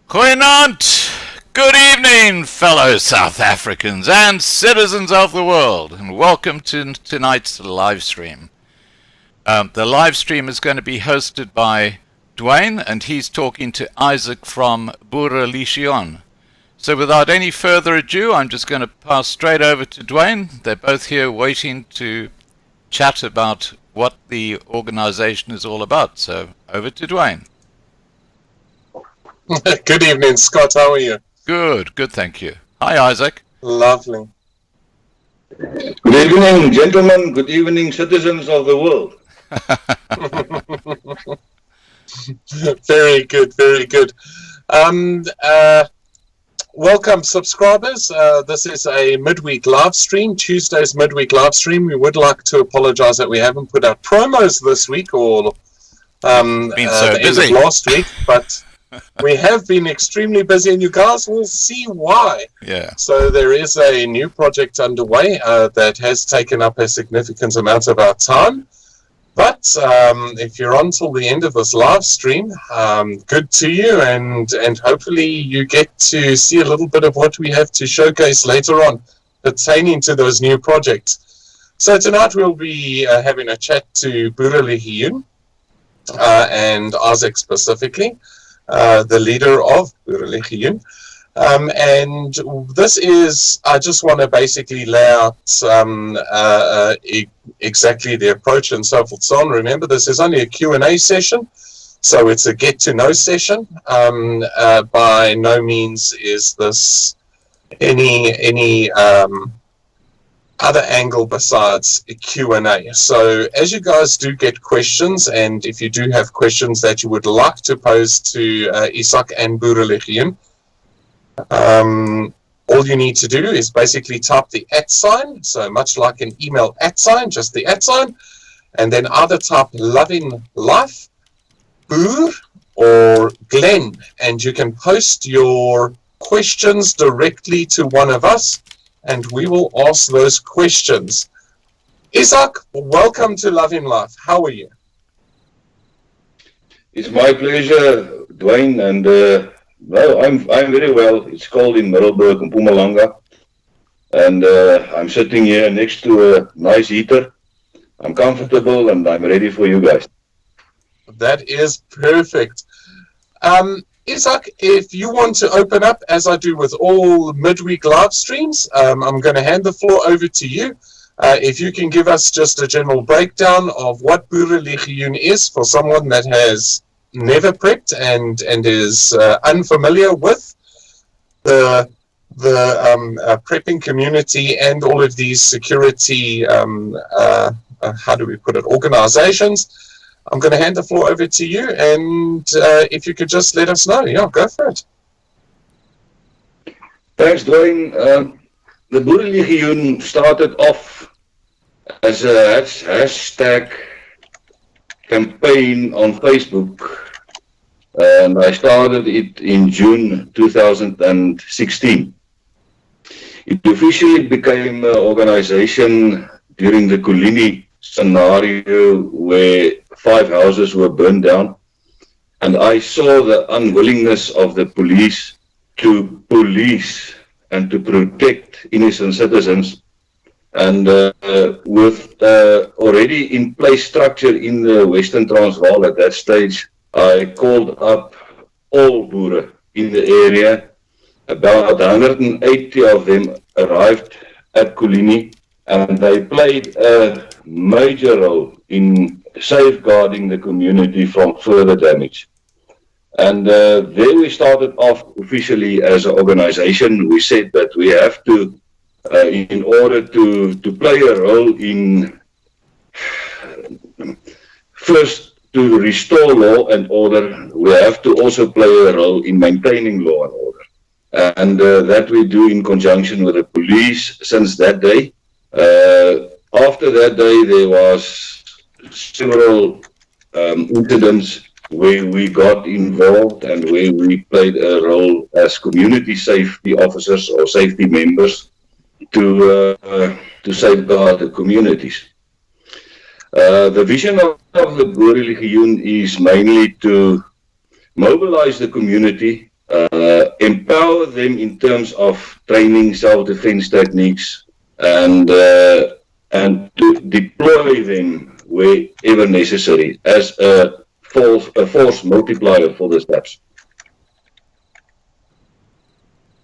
Goeienaand! Good evening, fellow South Africans and citizens of the world, and welcome to tonight's live stream. The live stream is going to be hosted by Dwayne, and he's talking to Izak from Boerelegioen. So without any further ado, I'm just going to pass straight over to Dwayne. They're both here waiting to chat about what the organization is all about. So over to Dwayne. Good evening, Scott. How are you? Good, thank you. Hi, Izak. Lovely. Good evening, gentlemen. Good evening, citizens of the world. Very good, very good. Welcome, subscribers. This is a midweek live stream, Tuesday's midweek live stream. We would like to apologize that we haven't put out promos this week or been so the busy. end of last week, but we have been extremely busy, and you guys will see why. Yeah. So there is a new project underway that has taken up a significant amount of our time. But if you're on till the end of this live stream, good to you, and hopefully you get to see a little bit of what we have to showcase later on pertaining to those new projects. So tonight we'll be having a chat to Boerelegioen and Izak specifically, the leader of Boerelegioen. And this is, I just want to basically lay out exactly the approach and so forth. So on. Remember, this is only a Q&A session, so it's a get-to-know session. By no means is this any other angle besides a Q&A. So as you guys do get questions, and if you do have questions that you would like to pose to Izak and Boerelegioen, all you need to do is basically type the @sign, so much like an email @sign, just the @sign, and then either type Loving Life, Boer, or Glenn, and you can post your questions directly to one of us, and we will ask those questions. Izak, welcome to Loving Life. How are you? It's my pleasure, Dwayne, and well, I'm very well. It's cold in Middelburg and Mpumalanga, and I'm sitting here next to a nice heater. I'm comfortable and I'm ready for you guys. That is perfect. Izak, if you want to open up, as I do with all midweek live streams, I'm going to hand the floor over to you. If you can give us just a general breakdown of what Boerelegioen is for someone that has never prepped and is unfamiliar with the prepping community and all of these security, how do we put it, organizations. I'm going to hand the floor over to you, and if you could just let us know. Yeah, go for it. Thanks, Dwayne. The Boerelegioen started off as a hashtag campaign on Facebook, and I started it in June 2016. It officially became an organization during the Kulini scenario where 5 houses were burned down, and I saw the unwillingness of the police to police and to protect innocent citizens, and with already in place structure in the Western Transvaal at that stage, I called up all Boere in the area. About 180 of them arrived at Kulini, and they played a major role in safeguarding the community from further damage. And there we started off officially as an organization. We said that we have to, in order to play a role in, first to restore law and order, we have to also play a role in maintaining law and order. And that we do in conjunction with the police since that day. After that day, there was several incidents where we got involved and where we played a role as community safety officers or safety members to safeguard the communities. The vision of the Boerelegioen is mainly to mobilize the community, empower them in terms of training, self-defense techniques, and to deploy them wherever necessary as a force multiplier for the steps.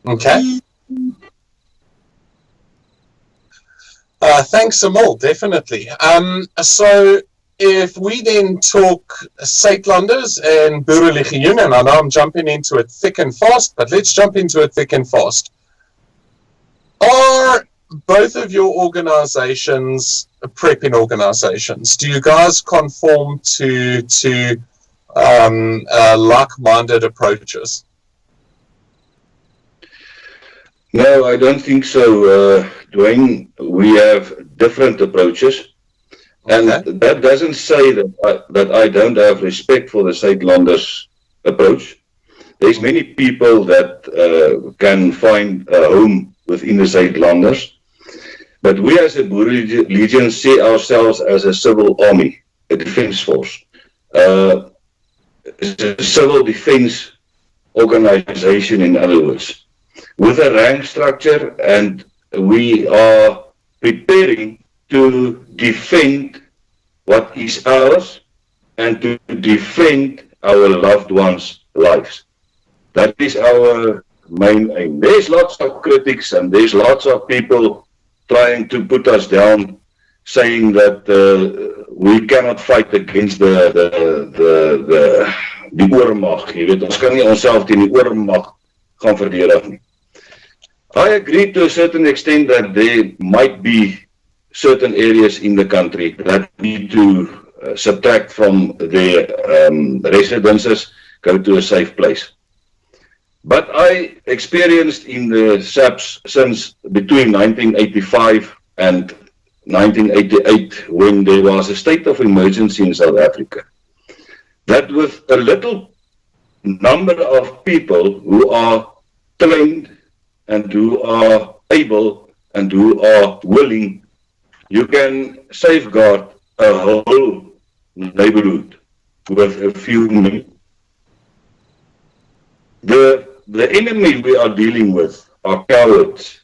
Okay. Thanks, Amal, definitely. So if we then talk Zuidlanders and Boerelegioen, and I know I'm jumping into it thick and fast, but let's jump into it thick and fast. Are both of your organizations prepping organizations? Do you guys conform to like-minded approaches? No, I don't think so, Dwayne. We have different approaches. And that doesn't say that I don't have respect for the Zuidlanders approach. There's many people that can find a home within the Zuidlanders. But we as a Boerelegioen see ourselves as a civil army, a defense force, a civil defense organization, in other words, with a rank structure, and we are preparing to defend what is ours and to defend our loved ones' lives. That is our main aim. There's lots of critics and there's lots of people trying to put us down, saying that we cannot fight against die oormag. Jy weet, ons kan nie onsself teen die oormag gaan verdedig nie. I agree to a certain extent that there might be certain areas in the country that need to subtract from their residences, go to a safe place. But I experienced in the SAPS since between 1985 and 1988, when there was a state of emergency in South Africa, that with a little number of people who are trained and who are able and who are willing, you can safeguard a whole neighborhood with a few men. The enemy we are dealing with are cowards.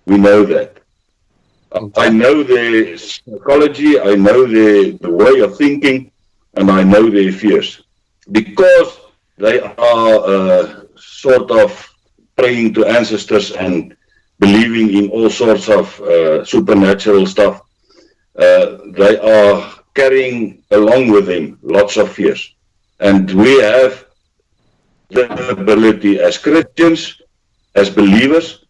We know that. I know their psychology, I know the way of thinking, and I know their fears. Because they are sort of praying to ancestors and believing in all sorts of supernatural stuff, they are carrying along with them lots of fears. And we have the ability as Christians as believers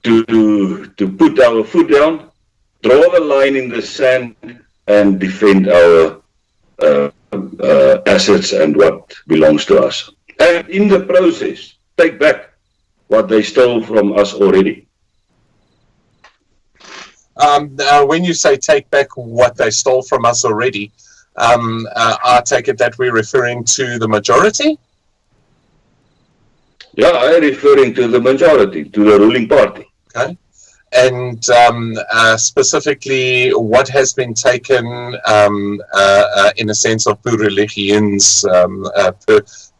to put our foot down, draw the line in the sand, and defend our assets and what belongs to us. And in the process, take back what they stole from us already. When you say take back what they stole from us already, I take it that we're referring to the majority? Yeah, I'm referring to the majority, to the ruling party. Okay. And specifically, what has been taken in a sense of Boerelegioen's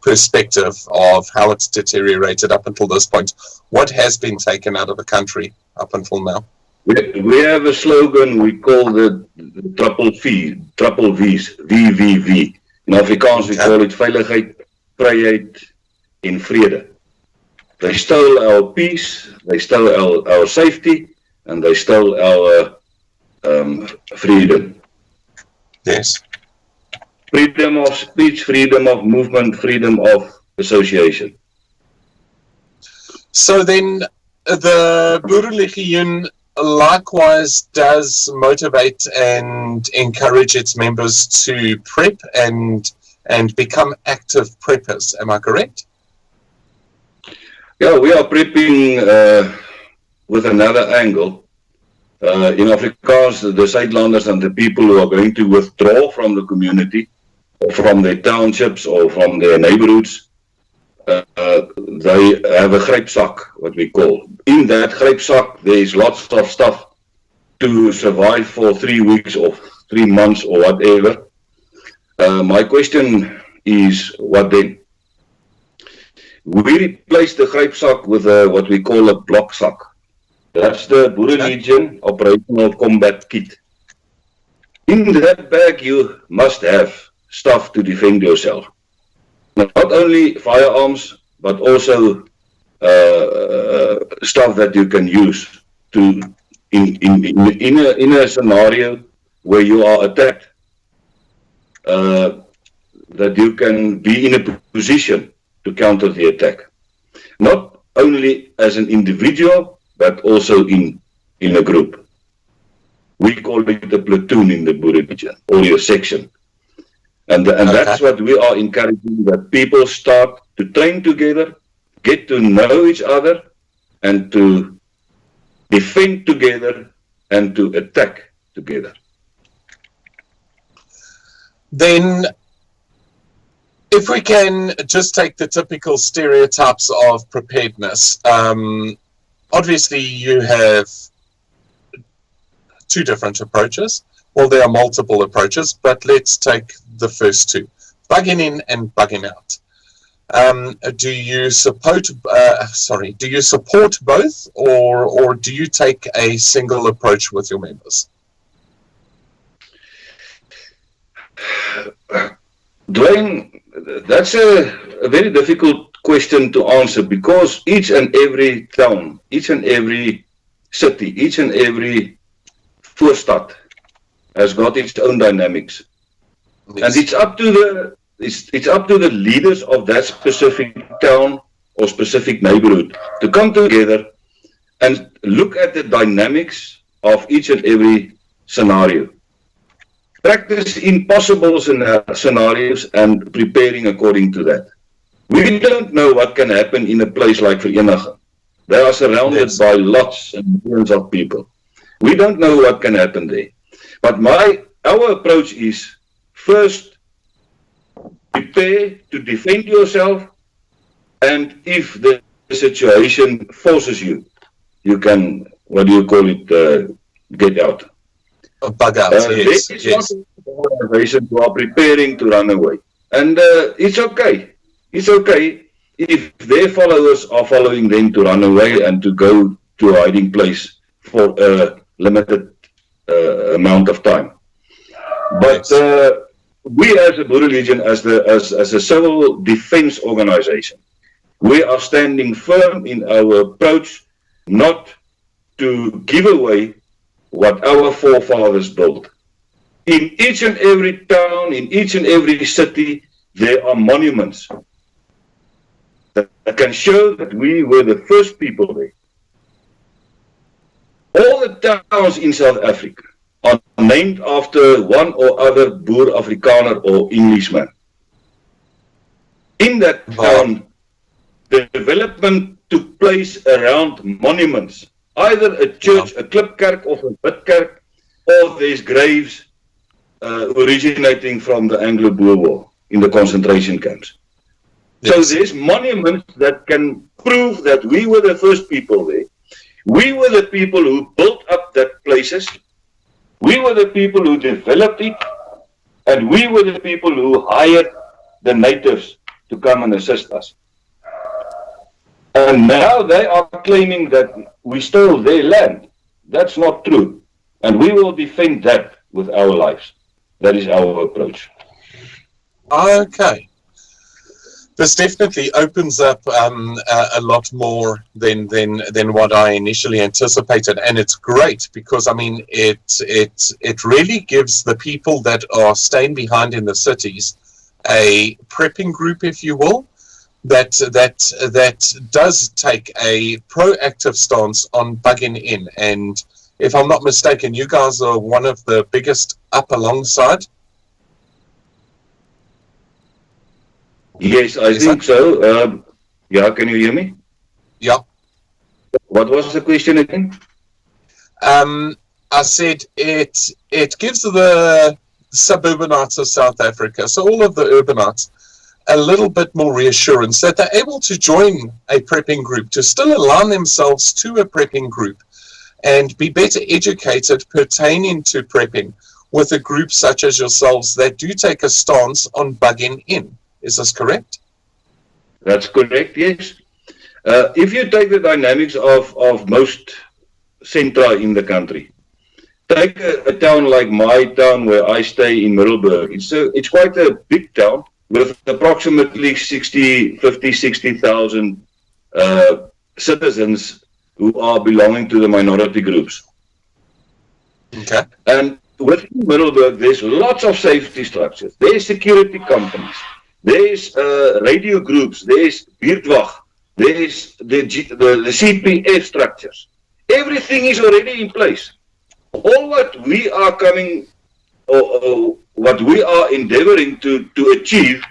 perspective of how it's deteriorated up until this point? What has been taken out of the country up until now? We have a slogan we call the triple V's, VVV. In Afrikaans we call it veiligheid, vryheid en vrede. They stole our peace, they stole our safety, and they stole our freedom. Yes. Freedom of speech, freedom of movement, freedom of association. So then the Boerelegioen likewise does motivate and encourage its members to prep and become active preppers. Am I correct? Yeah, we are prepping with another angle. In Afrikaans, the Zuidlanders and the people who are going to withdraw from the community, or from their townships, or from their neighborhoods, they have a grypzak, what we call. In that grypzak, there is lots of stuff to survive for 3 weeks or 3 months or whatever. My question is, what then? We replaced the grypzak with what we call a blokzak. That's the Boerelegioen Operational Combat Kit. In that bag, you must have stuff to defend yourself. Not only firearms, but also stuff that you can use to in a scenario where you are attacked, that you can be in a position to counter the attack. Not only as an individual, but also in a group. We call it a platoon in the Boerelegioen, or your section. And that's what we are encouraging, that people start to train together, get to know each other, and to defend together, and to attack together. Then, if we can just take the typical stereotypes of preparedness, obviously you have two different approaches. Well, there are multiple approaches, but let's take the first two: bugging in and bugging out. Do you support both, or do you take a single approach with your members? Dwayne, that's a very difficult question to answer, because each and every town, each and every city, each and every voorstad has got its own dynamics. Yes. And it's up to the leaders of that specific town or specific neighborhood to come together and look at the dynamics of each and every scenario. Practice impossible scenarios and preparing according to that. We don't know what can happen in a place like Vereniging. They are surrounded by lots and millions of people. We don't know what can happen there. But our approach is, first, prepare to defend yourself, and if the situation forces you, you can, what do you call it, get out. Bug out, yes. Yes. Organizations who are preparing to run away. And it's okay. It's okay if their followers are following them to run away and to go to a hiding place for a limited amount of time. But we as a Boerelegioen, as a civil defense organization, we are standing firm in our approach not to give away what our forefathers built. In each and every town, in each and every city, there are monuments that can show that we were the first people there. All the towns in South Africa are named after one or other Boer Afrikaner or Englishman. In that town, the development took place around monuments, either a church, a klipkerk of a bidkerk, or there's graves originating from the Anglo-Boer War in the concentration camps. So there's monuments that can prove that we were the first people there. We were the people who built up that places. We were the people who developed it. And we were the people who hired the natives to come and assist us. And now they are claiming that we stole their land. That's not true. And we will defend that with our lives. That is our approach. Okay. This definitely opens up a lot more than what I initially anticipated, and it's great because I mean it really gives the people that are staying behind in the cities a prepping group, if you will, that does take a proactive stance on bugging in. And if I'm not mistaken, you guys are one of the biggest up alongside. Yes, I think so. Yeah, can you hear me? Yeah. What was the question again? I said it gives the suburbanites of South Africa, so all of the urbanites, a little bit more reassurance that they're able to join a prepping group, to still align themselves to a prepping group and be better educated pertaining to prepping with a group such as yourselves that do take a stance on bugging in. Is this correct? That's correct, yes. If you take the dynamics of most centra in the country, take a town like my town where I stay in Middelburg. It's quite a big town with approximately 60,000 citizens who are belonging to the minority groups. Okay. And within Middelburg, there's lots of safety structures. There's security companies. There's radio groups, there's Buurtwag, there's the CPF structures. Everything is already in place. All what we are coming, or what we are endeavoring to achieve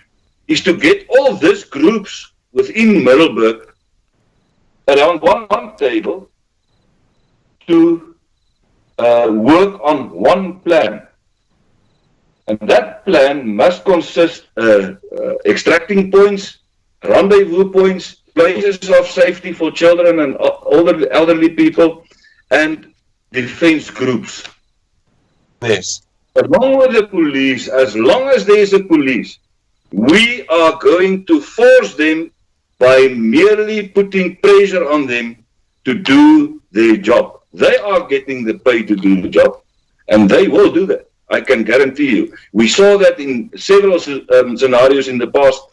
is to get all these groups within Middelburg around one table to work on one plan. And that plan must consist extracting points, rendezvous points, places of safety for children and elderly people, and defense groups. Yes. Along with the police, as long as there is a police, we are going to force them by merely putting pressure on them to do their job. They are getting the pay to do the job, and they will do that. I can guarantee you. We saw that in several scenarios in the past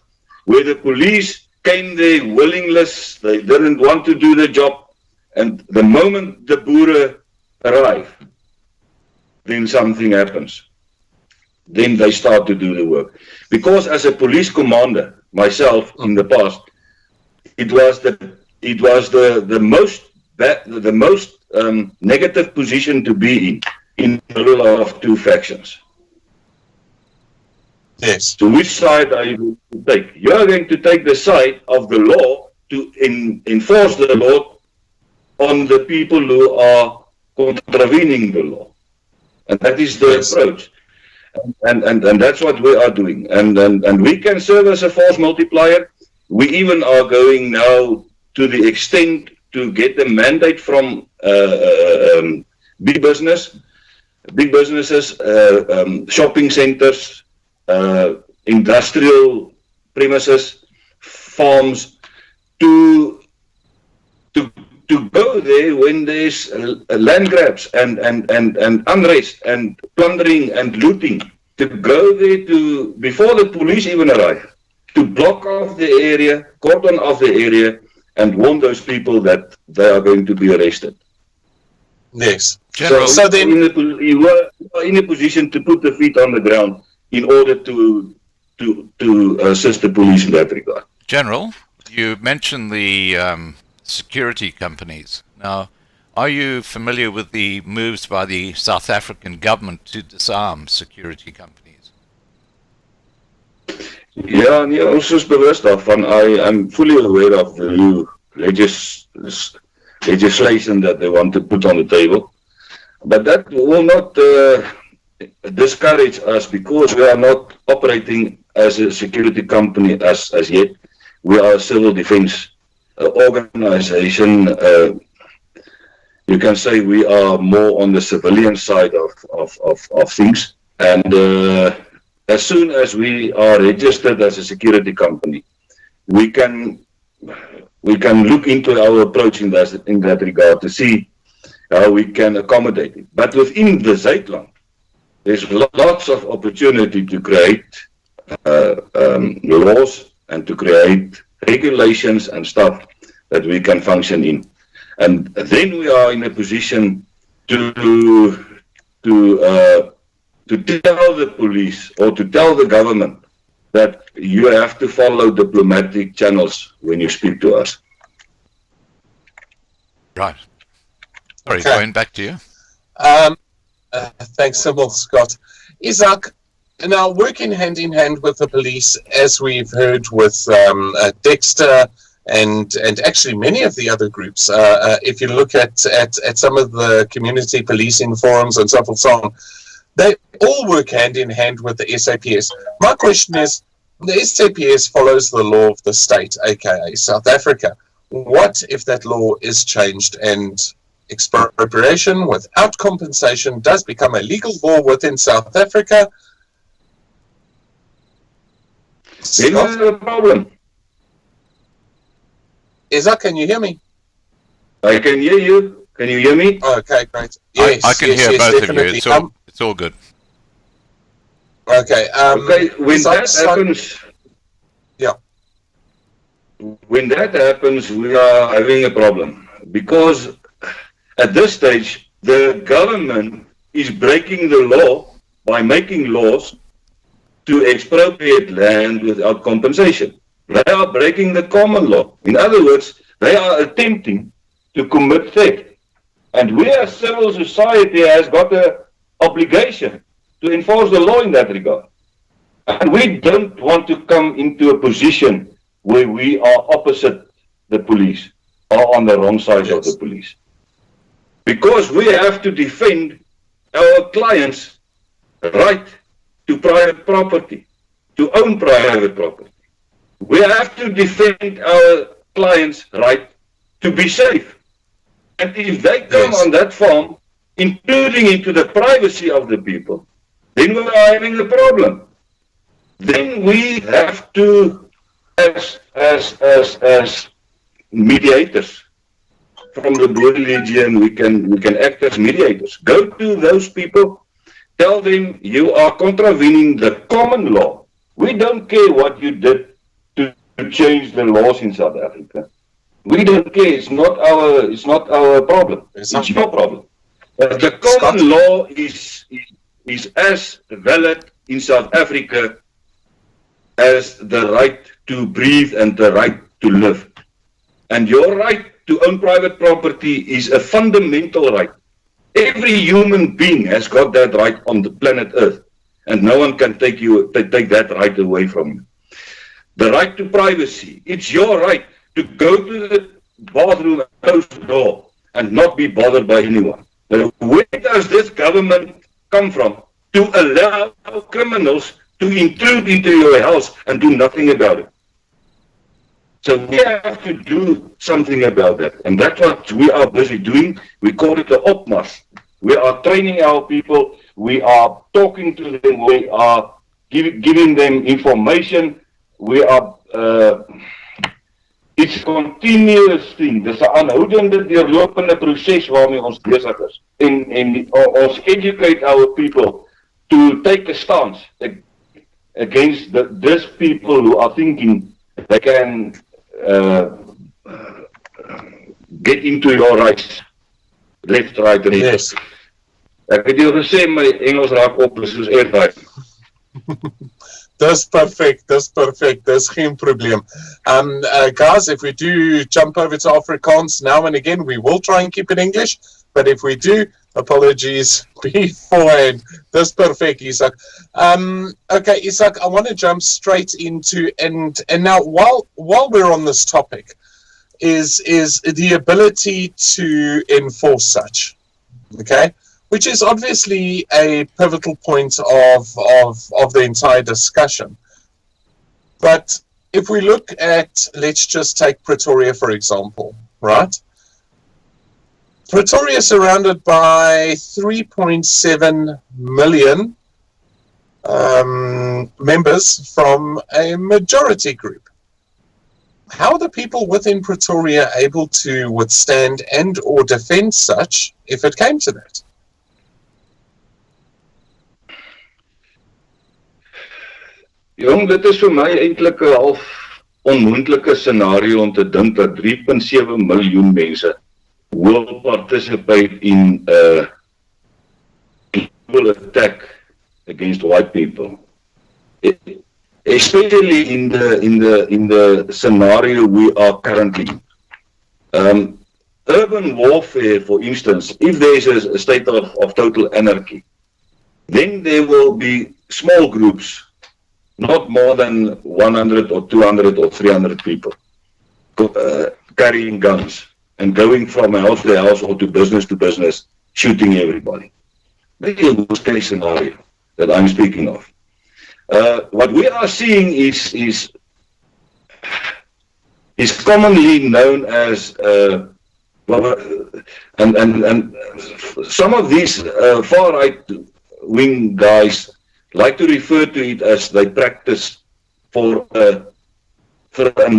where the police came there willingless, they didn't want to do the job, and the moment the Boere arrive, then something happens. Then they start to do the work. Because as a police commander, myself in the past, it was the most negative position to be in the middle of two factions. Yes. So which side are you going to take? You are going to take the side of the law to enforce the law on the people who are contravening the law. And that is the approach. And that's what we are doing. And we can serve as a force multiplier. We even are going now to the extent to get a mandate from big businesses, shopping centers, industrial premises, farms, to go there when there's land grabs and unrest and plundering and looting, to go there before the police even arrive, to block off the area, cordon off the area, and warn those people that they are going to be arrested. Yes. So then you are in a position to put the feet on the ground in order to assist the police in that regard. General, you mentioned the security companies. Now, are you familiar with the moves by the South African government to disarm security companies? Ja, nee, ons is bewus daarvan. I'm fully aware of the new legislation that they want to put on the table. But that will not discourage us because we are not operating as a security company as yet. We are a civil defense organization. You can say we are more on the civilian side of things. And as soon as we are registered as a security company, we can look into our approach in that regard to see how we can accommodate it. But within the Zuidland, there's lots of opportunity to create laws and to create regulations and stuff that we can function in. And then we are in a position to tell the police or to tell the government that you have to follow diplomatic channels when you speak to us. Right. Sorry, Okay. going back to you. Thanks so much, Scott. Izak, now working hand in hand with the police, as we've heard with Dexter and actually many of the other groups, if you look at some of the community policing forums and so on, they all work hand in hand with the SAPS. My question is, the SAPS follows the law of the state, aka South Africa. What if that law is changed and expropriation without compensation does become a legal law within South Africa? Then we have a problem. Izak, can you hear me? I can hear you. Can you hear me? Okay, great. Yes, I can yes, hear yes, both definitely. of you. It's all good. Okay. Okay, when that happens, yeah. When that happens, we are having a problem because at this stage, the government is breaking the law by making laws to expropriate land without compensation. They are breaking the common law. In other words, they are attempting to commit theft. And we as civil society has got an obligation to enforce the law in that regard. And we don't want to come into a position where we are opposite the police or on the wrong side of the police. Because we have to defend our clients' right to private property, to own private property. We have to defend our clients' right to be safe. And if they come on that farm, intruding into the privacy of the people, then we are having a problem. Then we have to, as mediators from the Boerelegioen, we can act as mediators. Go to those people, tell them you are contravening the common law. We don't care what you did to change the laws in South Africa. We don't care. It's not our problem. It's your problem. But the common law is as valid in South Africa as the right to breathe and the right to live. And your right to own private property is a fundamental right. Every human being has got that right on the planet Earth, and no one can take that right away from you. The right to privacy, it's your right to go to the bathroom and close the door and not be bothered by anyone. Now, where does this government come from to allow criminals to intrude into your house and do nothing about it? So we have to do something about that. And that's what we are busy doing. We call it the opmars. We are training our people. We are talking to them. We are giving them information. We are... it's a continuous thing. Dis 'n aanhoudende deurlopende proses waarmee ons besig is. En ons educate our people to take a stance against these people who are thinking they can get into your rights, left, right, and yes. Ek het jou gesê my Engels raak op soos airtime. Dis perfect, dis geen probleem. Guys, if we do jump over to Afrikaans now and again, we will try and keep it English, but if we do, apologies beforehand. Dis perfect, Izak. Okay, Izak, I want to jump straight into, and now while we're on this topic, is the ability to enforce such, okay? Which is obviously a pivotal point of the entire discussion. But if we look at, let's just take Pretoria, for example, right? Pretoria is surrounded by 3.7 million members from a majority group. How are the people within Pretoria able to withstand and or defend such if it came to that? Jong, dit is vir my eintlik 'n half onmoontlike scenario om te dink dat 3.7 miljoen mense will participate in a global attack against white people. Especially in the scenario we are currently in. Urban warfare, for instance, if there is a state of total anarchy, then there will be small groups, not more than 100 or 200 or 300 people, carrying guns and going from house to house or to business, shooting everybody. This is the worst case scenario that I'm speaking of. What we are seeing is commonly known as, and some of these far-right wing guys like to refer to it as they practice for a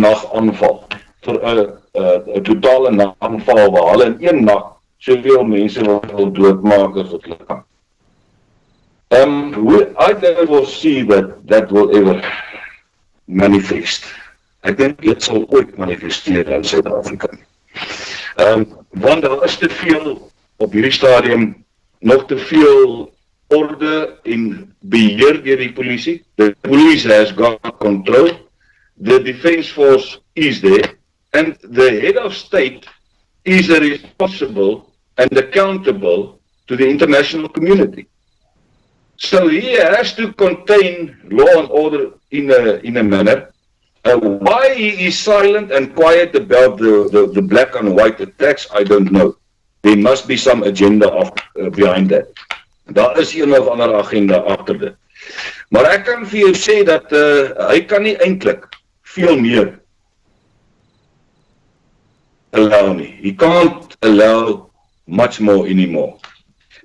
nagaanval, vir 'n totale nagaanval waar hulle in een nag soveel mense wil doodmaak as wat hulle kan. I never will see that will ever manifest. Ek dink dit sal ooit manifesteer in Suid-Afrika. Want daar is te veel op hierdie stadium, nog te veel orde en beheer deur die polisie. The police has got control. The defense force is there. And the head of state is responsible and accountable to the international community. So he has to contain law and order in a manner. Why he is silent and quiet about the black and white attacks, I don't know. There must be some agenda behind that. Daar is een of ander agenda agter dit. Maar ek kan vir jou sê dat hy kan nie eintlik veel meer allow nie. He can't allow much more anymore.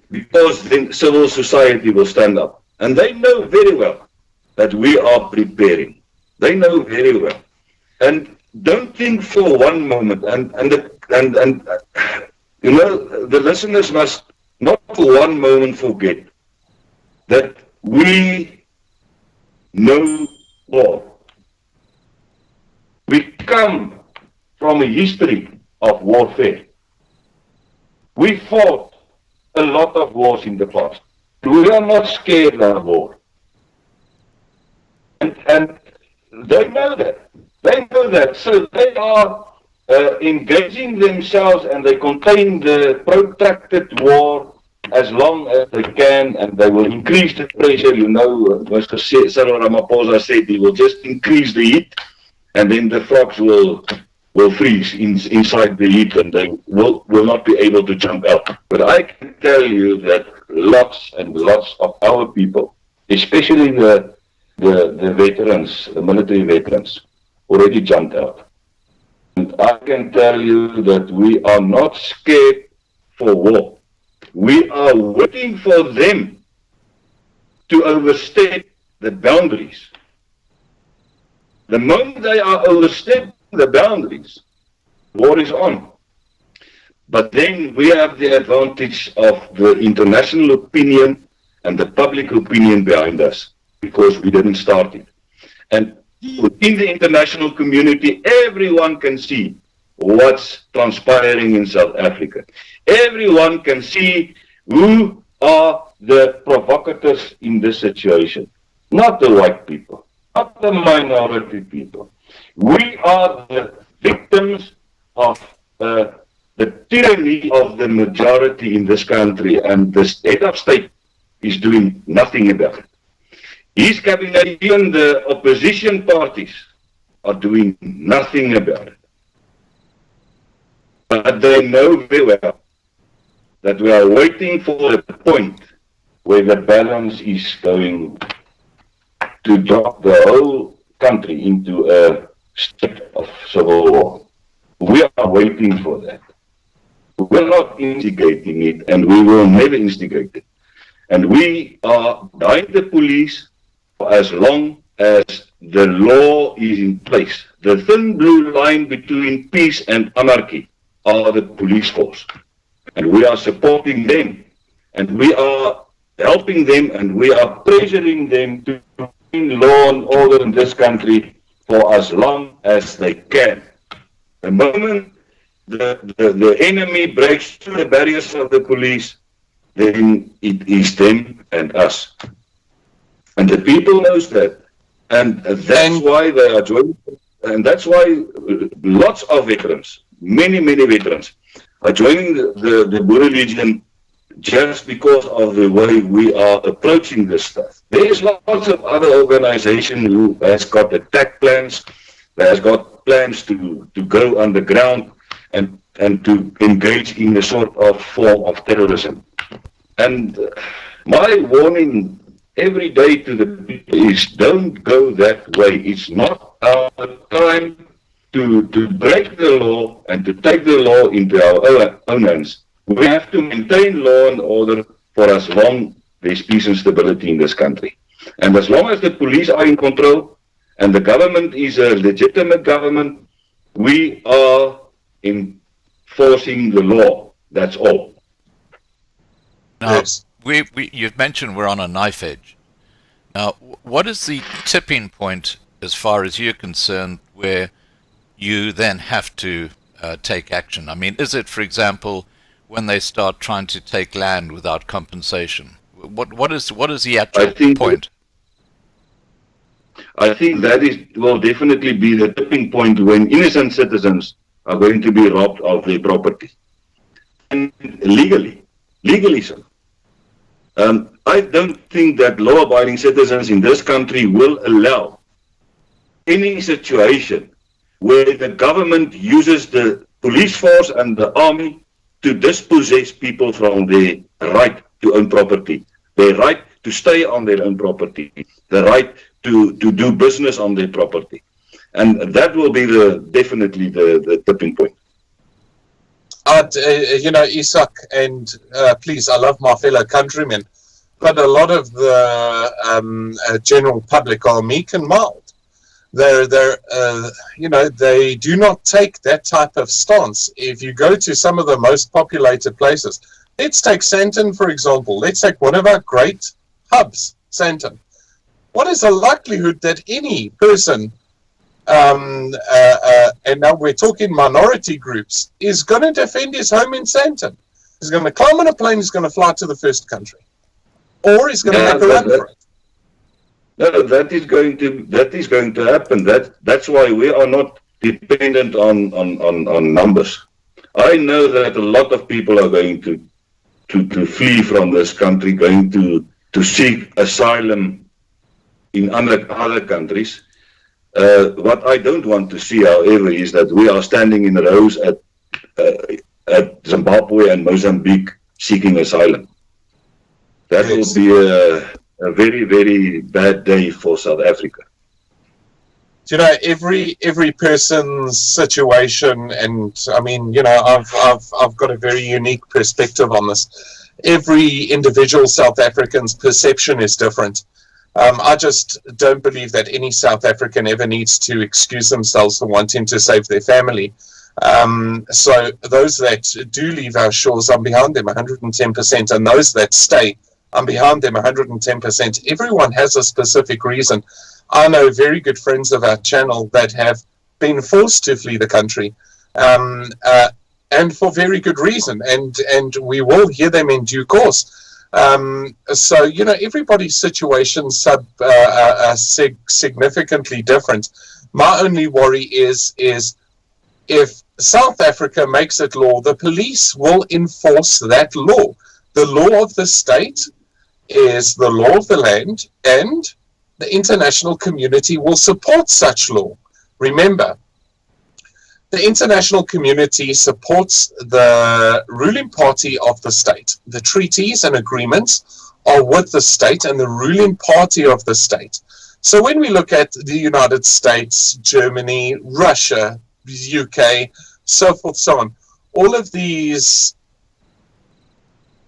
Because then civil society will stand up. And they know very well that we are preparing. They know very well. And don't think for one moment, and you know, the listeners must not for one moment forget that we know war. We come from a history of warfare. We fought a lot of wars in the past. We are not scared of war. And they know that. They know that. So they are engaging themselves and they contain the protracted war as long as they can, and they will increase the pressure. You know, Mr. Cyril Ramaphosa said he will just increase the heat and then the frogs will freeze inside the heat and they will not be able to jump out. But I can tell you that lots and lots of our people, especially the veterans, the military veterans, already jumped out. And I can tell you that we are not scared for war. We are waiting for them to overstep the boundaries. The moment they are overstepping the boundaries, war is on. But then we have the advantage of the international opinion and the public opinion behind us, because we didn't start it. And within the international community, everyone can see what's transpiring in South Africa. Everyone can see who are the provocateurs in this situation. Not the white people, not the minority people. We are the victims of the tyranny of the majority in this country, and the head of state is doing nothing about it. His cabinet, even the opposition parties, are doing nothing about it. But they know very well that we are waiting for the point where the balance is going to drop the whole country into a state of civil war. We are waiting for that. We're not instigating it, and we will never instigate it. And we are behind the police for as long as the law is in place. The thin blue line between peace and anarchy are the police force. And we are supporting them, and we are helping them, and we are pressuring them to bring law and order in this country for as long as they can. The moment the enemy breaks through the barriers of the police, then it is them and us. And the people knows that. And that's why they are joining. And that's why lots of veterans, many veterans, are joining the Boerelegioen just because of the way we are approaching this stuff. There's lots of other organizations who has got attack plans, that has got plans to go underground and to engage in a sort of form of terrorism. And my warning every day to the people is, don't go that way. It's not our time to break the law and to take the law into our own hands. We have to maintain law and order for as long there's peace and stability in this country. And as long as the police are in control and the government is a legitimate government, we are enforcing the law. That's all. Now, Yes. you've mentioned we're on a knife edge. Now, what is the tipping point, as far as you're concerned, where you then have to take action? I mean, is it, for example, when they start trying to take land without compensation? What is the actual point? I think that will definitely be the tipping point when innocent citizens are going to be robbed of their property. And legally so. I don't think that law-abiding citizens in this country will allow any situation where the government uses the police force and the army to dispossess people from their right to own property, their right to stay on their own property, the right to do business on their property. And that will be definitely the tipping point. Izak, and please, I love my fellow countrymen, but a lot of the general public are meek and mild. They do not take that type of stance. If you go to some of the most populated places, let's take Sandton, for example. Let's take one of our great hubs, Sandton. What is the likelihood that any person, and now we're talking minority groups, is going to defend his home in Sandton? He's going to climb on a plane, he's going to fly to the first country. Or he's going to make a run for it. No, that is going to happen. That's why we are not dependent on numbers. I know that a lot of people are going to flee from this country, going to seek asylum in other countries. What I don't want to see, however, is that we are standing in rows at Zimbabwe and Mozambique seeking asylum. That will be a very, very bad day for South Africa. Every person's situation, and I mean, I've got a very unique perspective on this. Every individual South African's perception is different. I just don't believe that any South African ever needs to excuse themselves for wanting to save their family. So those that do leave our shores, I'm behind them 110%, and those that stay, I'm behind them 110%. Everyone has a specific reason. I know very good friends of our channel that have been forced to flee the country, and for very good reason, and we will hear them in due course. So, everybody's situation significantly different. My only worry is if South Africa makes it law, the police will enforce that law. The law of the state is the law of the land, and the international community will support such law. Remember, the international community supports the ruling party of the state. The treaties and agreements are with the state and the ruling party of the state. So when we look at the United States, Germany, Russia, UK, so forth, so on, all of these,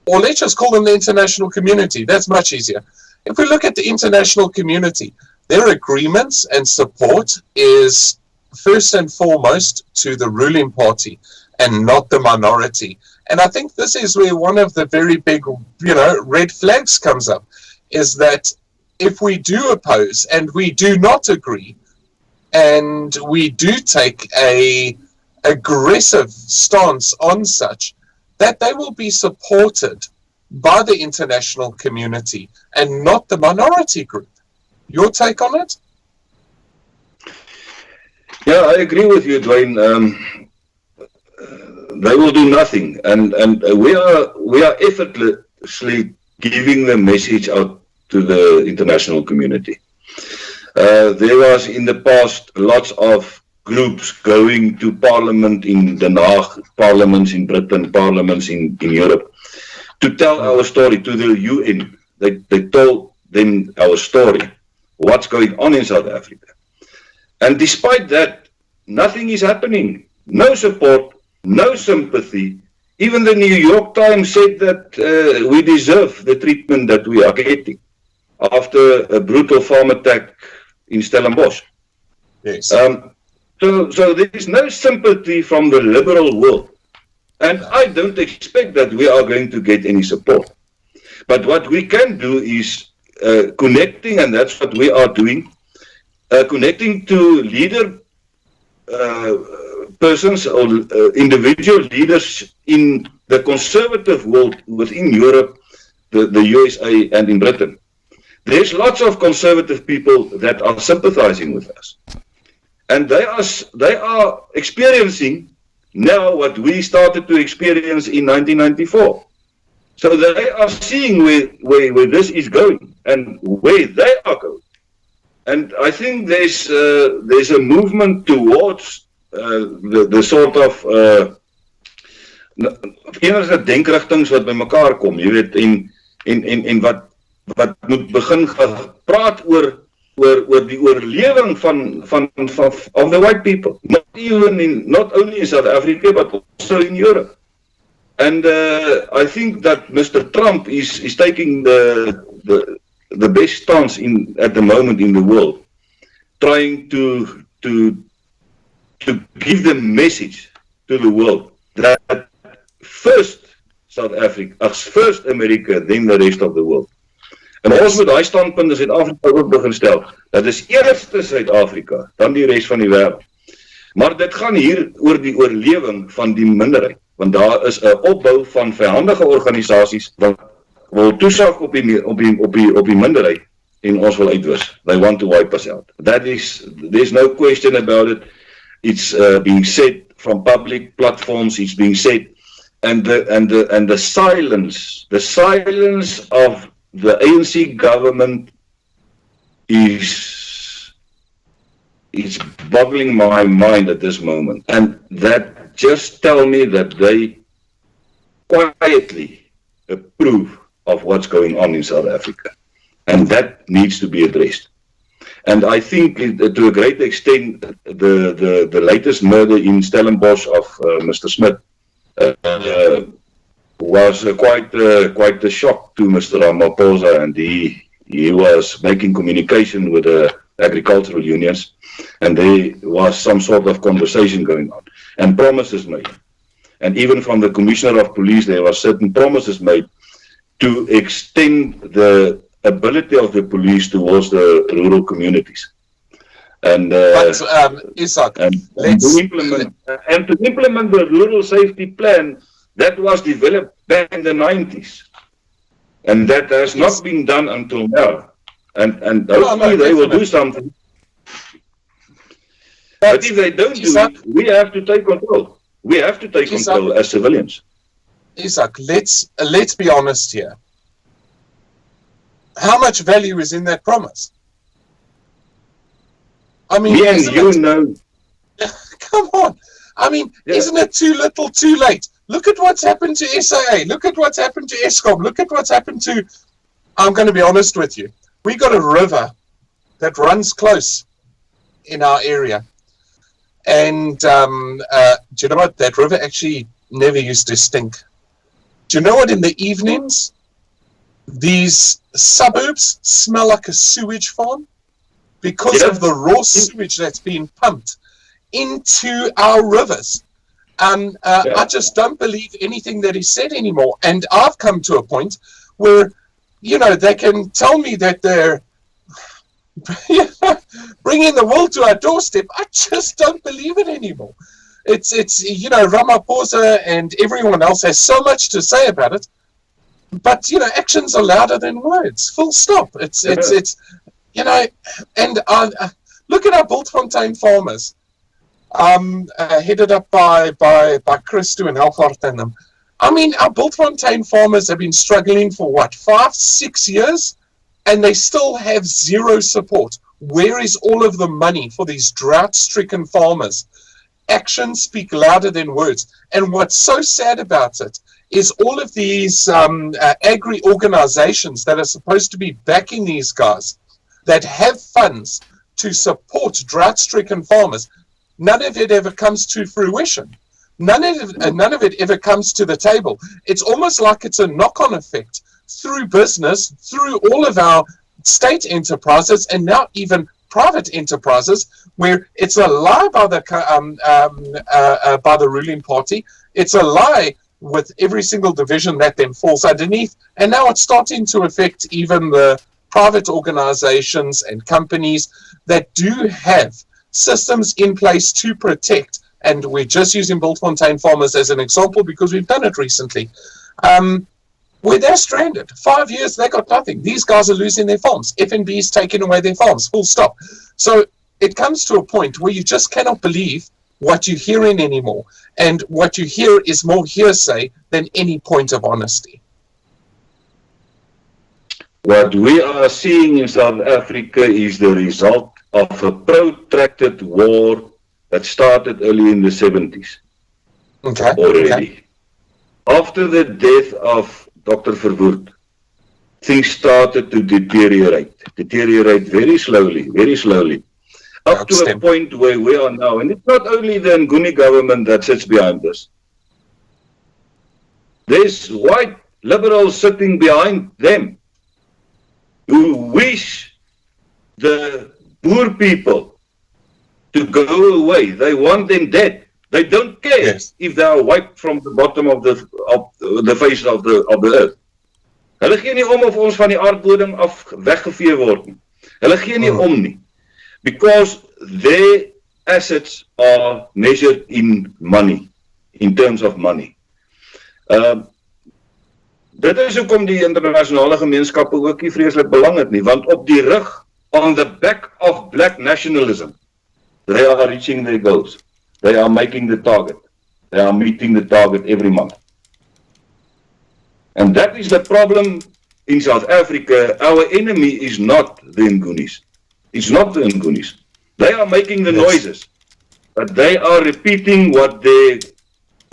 or let's just call them the international community, that's much easier. If we look at the international community, their agreements and support is first and foremost to the ruling party and not the minority. And I think this is where one of the very big, red flags comes up, is that if we do oppose and we do not agree, and we do take a aggressive stance on such, that they will be supported by the international community and not the minority group. Your take on it? Yeah, I agree with you, Dwayne. They will do nothing, and we are effortlessly giving the message out to the international community. There was in the past lots of groups going to Parliament in Den Haag, parliaments in Britain, parliaments in Europe, to tell our story to the UN. They told them our story, what's going on in South Africa. And despite that, nothing is happening. No support, no sympathy. Even the New York Times said that we deserve the treatment that we are getting after a brutal farm attack in Stellenbosch. Yes. So there is no sympathy from the liberal world. And I don't expect that we are going to get any support. But what we can do is connecting, and that's what we are doing, connecting to leader persons or individual leaders in the conservative world within Europe, the USA, and in Britain. There's lots of conservative people that are sympathizing with us. And they are experiencing now what we started to experience in 1994. So they are seeing where this is going and where they are going. And I think there's a movement towards the sort of enige denkrigtings wat by mekaar kom, jy weet, en wat moet begin praat oor die oorlewing van of the white people, not only in South Africa but also in Europe. And I think that Mr. Trump is taking the best stance at the moment in the world, trying to give the message to the world that first South Africa, first America, then the rest of the world. En ons moet daai standpunt in Suid-Afrika ook begin stel. Dat is eerst Suid-Afrika, dan die rest van die wêreld. Maar dit gaan hier oor die oorlewing van die minderheid, want daar is 'n opbou van vyhandige organisasies wat wil toesag op die minderheid en ons wil uitwis. They want to wipe us out. There's no question about it. It's being said from public platforms. It's being said, and the silence of the ANC government is boggling my mind at this moment, and that just tell me that they quietly approve of what's going on in South Africa, and that needs to be addressed. And I think to a great extent the latest murder in Stellenbosch of Mr. Smith was quite a shock to Mr. Ramaphosa, and he was making communication with the agricultural unions, and there was some sort of conversation going on and promises made. And even from the Commissioner of Police, there were certain promises made to extend the ability of the police towards the rural communities. And Izak, to implement the rural safety plan that was developed back in the 90s. And that has not been done until now. And hopefully they will do something. But if they don't do it, we have to take control. We have to take control as civilians. Izak, let's be honest here. How much value is in that promise? I mean, me and you know. Come on. I mean, isn't it too little, too late? Look at what's happened to SAA. Look at what's happened to Eskom. Look at what's happened to... I'm going to be honest with you. We got a river that runs close in our area. And do you know what? That river actually never used to stink. Do you know what? In the evenings, these suburbs smell like a sewage farm because of the raw sewage that's being pumped into our rivers. I just don't believe anything that is said anymore. And I've come to a point where, you know, they can tell me that they're bringing the world to our doorstep. I just don't believe it anymore. It's you know, Ramaphosa and everyone else has so much to say about it, but, you know, actions are louder than words. Full stop. It's you know, and look at our Bultfontein farmers, headed up by Christo and Helfart and them. I mean, our Bultfontein farmers have been struggling for what, 5-6 years, and they still have zero support. Where is all of the money for these drought-stricken farmers? Actions speak louder than words. And what's so sad about it is all of these agri organizations that are supposed to be backing these guys, that have funds to support drought-stricken farmers, none of it ever comes to fruition. None of it ever comes to the table. It's almost like it's a knock-on effect through business, through all of our state enterprises, and now even private enterprises, where it's a lie by the ruling party. It's a lie with every single division that then falls underneath, and now it's starting to affect even the private organizations and companies that do have systems in place to protect. And we're just using Bultfontein farmers as an example because we've done it recently. Where they're stranded. 5 years, they got nothing. These guys are losing their farms. FNB's taking away their farms, full stop. So it comes to a point where you just cannot believe what you're hearing anymore. And what you hear is more hearsay than any point of honesty. What we are seeing in South Africa is the result of a protracted war that started early in the 70s already. Okay. After the death of Dr. Verwoerd, things started to deteriorate very slowly, up to a point where we are now. And it's not only the Nguni government that sits behind this. There's white liberals sitting behind them who wish the poor people to go away. They want them dead. They don't care if they are wiped from the bottom of the face of the earth. Hulle gee nie om of ons van die aardbodem af weggevee word nie. Hulle gee nie om nie. Because their assets are measured in money, in terms of money. Dit is hoekom die internasionale gemeenskappe ook nie vreeslik belang het nie, want op die rug, on the back of black nationalism, they are reaching their goals. They are making the target. They are meeting the target every month. And that is the problem in South Africa. Our enemy is not the Ngunis. It's not the Ngunis. They are making the noises, but they are repeating what their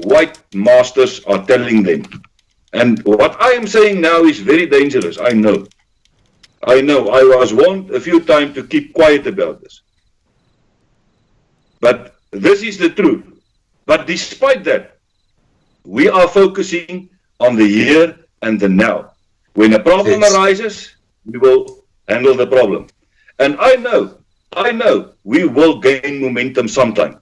white masters are telling them. And what I am saying now is very dangerous. I know. I was warned a few times to keep quiet about this. But this is the truth. But despite that, we are focusing on the here and the now. When a problem arises, we will handle the problem. And I know we will gain momentum sometime.